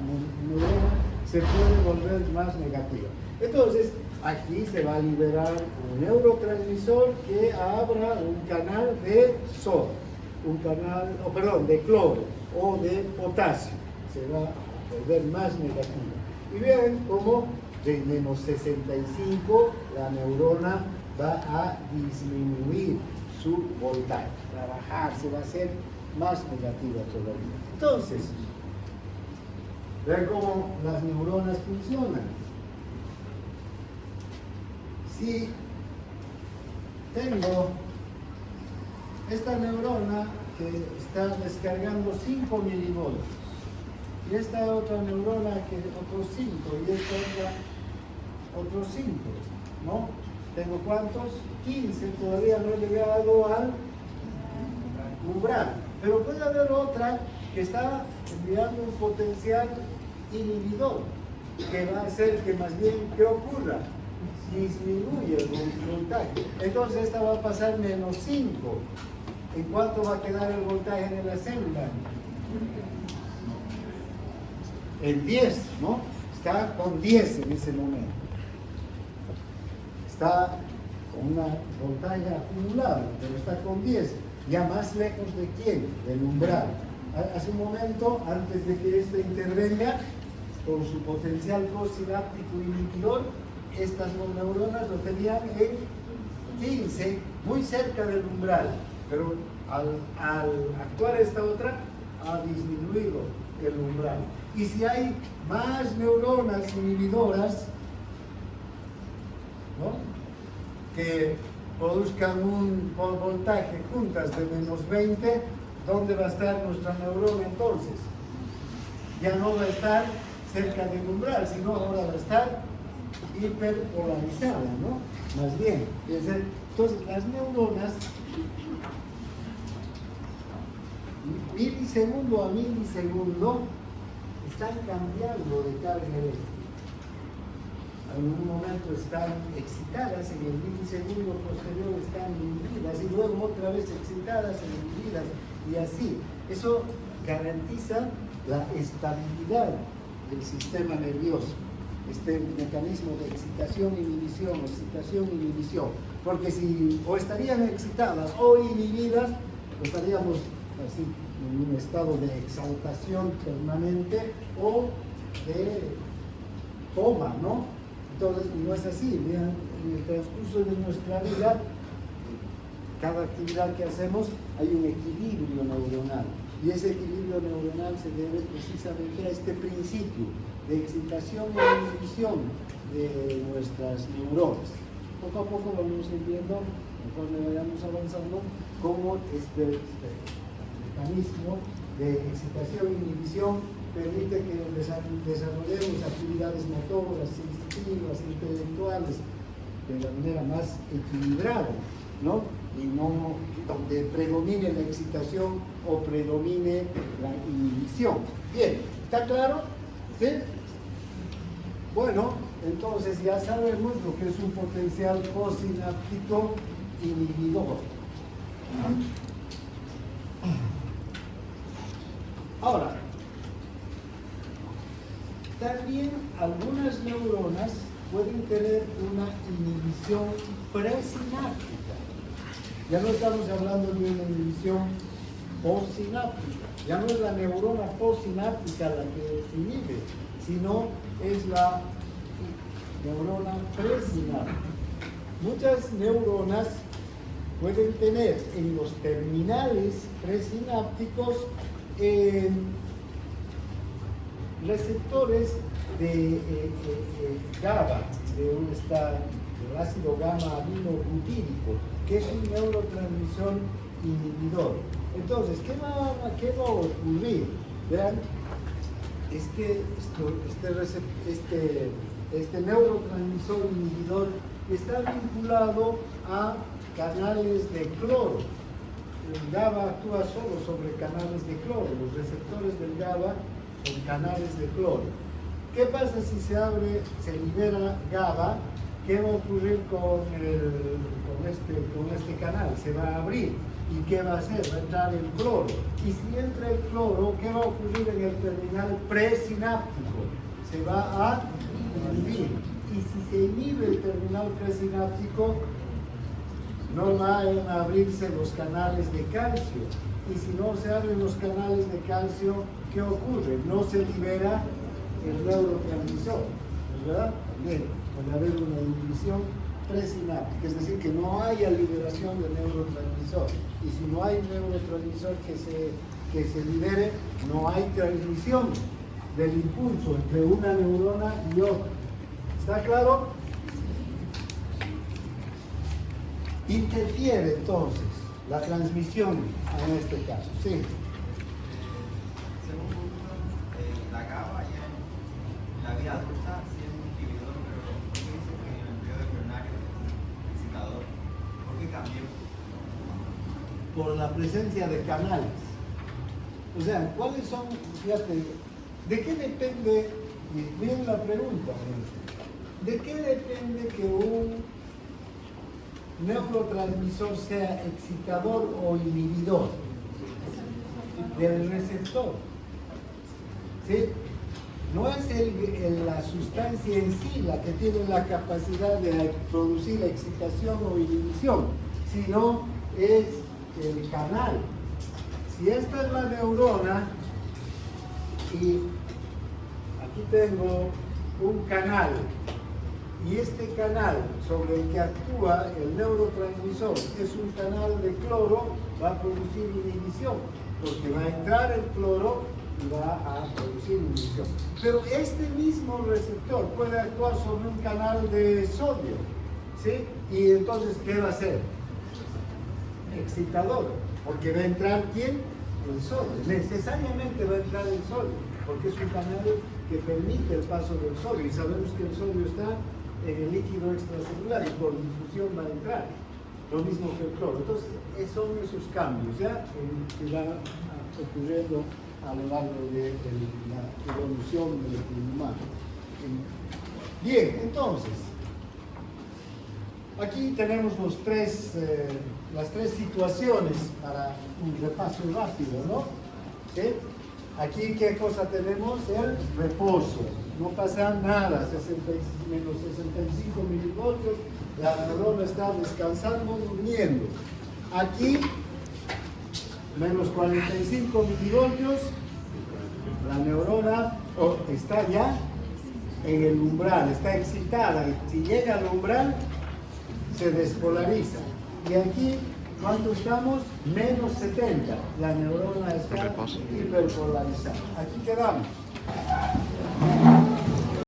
neurona se puede volver más negativa. Entonces, aquí se va a liberar un neurotransmisor que abra un canal de sodio, de cloro o de potasio. Se va a volver más negativa. Y vean cómo de menos 65 la neurona va a disminuir su voltaje, va a bajar, se va a hacer más negativa todavía. Entonces, vean cómo las neuronas funcionan. Si tengo esta neurona que está descargando 5 milivoltios y esta otra neurona que otros 5 y esta otra otros 5, ¿no? Tengo ¿cuántos? 15, todavía no he llegado al umbral, pero puede haber otra que está enviando un potencial inhibidor que va a hacer que más bien, ¿qué ocurra? Disminuye el voltaje. Entonces esta va a pasar menos 5. ¿En cuánto va a quedar el voltaje en el assembly? En 10, ¿no? Está con 10 en ese momento. Está con un voltaje acumulado, pero está con 10. Ya más lejos de quién? Del umbral. Hace un momento, antes de que este intervenga, con su potencial cosináptico inhibidor, estas neuronas lo tenían en 15, muy cerca del umbral, pero al actuar esta otra, ha disminuido el umbral. Y si hay más neuronas inhibidoras, ¿no?, que produzcan un voltaje juntas de menos 20, ¿dónde va a estar nuestra neurona entonces? Ya no va a estar cerca del umbral, sino ahora va a estar hiperpolarizada, ¿no? Más bien. Entonces, las neuronas, milisegundo a milisegundo, están cambiando de carga eléctrica. En un momento están excitadas, en el milisegundo posterior están inhibidas y luego otra vez excitadas e inhibidas, y así. Eso garantiza la estabilidad del sistema nervioso, este mecanismo de excitación-inhibición, excitación-inhibición, porque si o estarían excitadas o inhibidas, estaríamos así en un estado de exaltación permanente o de coma, ¿no? Entonces, no es así. Vean, en el transcurso de nuestra vida, cada actividad que hacemos, hay un equilibrio neuronal. Y ese equilibrio neuronal se debe precisamente a este principio de excitación e inhibición de nuestras neuronas. Poco a poco vamos viendo, conforme vayamos avanzando, cómo este mecanismo de excitación e inhibición permite que desarrollemos actividades motoras, sensitivas, intelectuales, de la manera más equilibrada, ¿no? Y no donde predomine la excitación o predomine la inhibición. Bien, ¿está claro? ¿Sí? Bueno, entonces ya sabemos lo que es un potencial cosináptico inhibidor. Ahora, también algunas neuronas pueden tener una inhibición presináptica. Ya no estamos hablando de una inhibición postsináptica. Ya no es la neurona postsináptica la que inhibe, sino es la neurona presináptica. Muchas neuronas pueden tener en los terminales presinápticos receptores de GABA, del ácido gamma aminobutírico, que es un neurotransmisor inhibidor. Entonces, ¿qué va a ocurrir? Vean, este neurotransmisor inhibidor está vinculado a canales de cloro. El GABA actúa solo sobre canales de cloro. Los receptores del GABA son canales de cloro. ¿Qué pasa si se libera GABA? ¿Qué va a ocurrir con este canal? Se va a abrir. ¿Y qué va a hacer? Va a entrar el cloro. Y si entra el cloro, ¿qué va a ocurrir en el terminal presináptico? Se va a inhibir. Y si se inhibe el terminal presináptico, no van a abrirse los canales de calcio. Y si no se abren los canales de calcio, ¿qué ocurre? No se libera el neurotransmisor, ¿verdad? Bien, puede haber una inhibición presináptica, es decir, que no haya liberación de neurotransmisor. Y si no hay neurotransmisor que se libere, no hay transmisión del impulso entre una neurona y otra. ¿Está claro? Interfiere entonces la transmisión en este caso. Sí. Según la GABA ya en la vida adulta sí es un inhibidor, pero ¿por qué dice que en el periodo embrionario es excitador? ¿Por qué cambió? Por la presencia de canales. O sea, ¿cuáles son? Fíjate, ¿de qué depende? Y bien la pregunta, ¿de qué depende que un neurotransmisor sea excitador o inhibidor? Del receptor. ¿Sí? No es la sustancia en sí la que tiene la capacidad de producir excitación o inhibición, sino es el canal. Si esta es la neurona y aquí tengo un canal y este canal sobre el que actúa el neurotransmisor es un canal de cloro, va a producir inhibición, porque va a entrar el cloro y va a producir inhibición. Pero este mismo receptor puede actuar sobre un canal de sodio, ¿sí? Y entonces, ¿qué va a hacer? Excitador, porque va a entrar ¿quién? El sodio. Necesariamente va a entrar el sodio, porque es un canal que permite el paso del sodio, y sabemos que el sodio está en el líquido extracelular y por difusión va a entrar, lo mismo que el cloro. Entonces, son esos cambios ya que van ocurriendo a lo largo de la evolución del humano. Bien, entonces, aquí tenemos las tres situaciones para un repaso rápido, ¿no? ¿Sí? Aquí, ¿qué cosa tenemos? El reposo. No pasa nada, menos 65 milivoltios, la neurona está descansando, durmiendo. Aquí, menos 45 milivoltios, la neurona está ya en el umbral, está excitada, y si llega al umbral, se despolariza. Y aquí, ¿cuánto estamos? Menos 70. La neurona está hiperpolarizada. Aquí quedamos.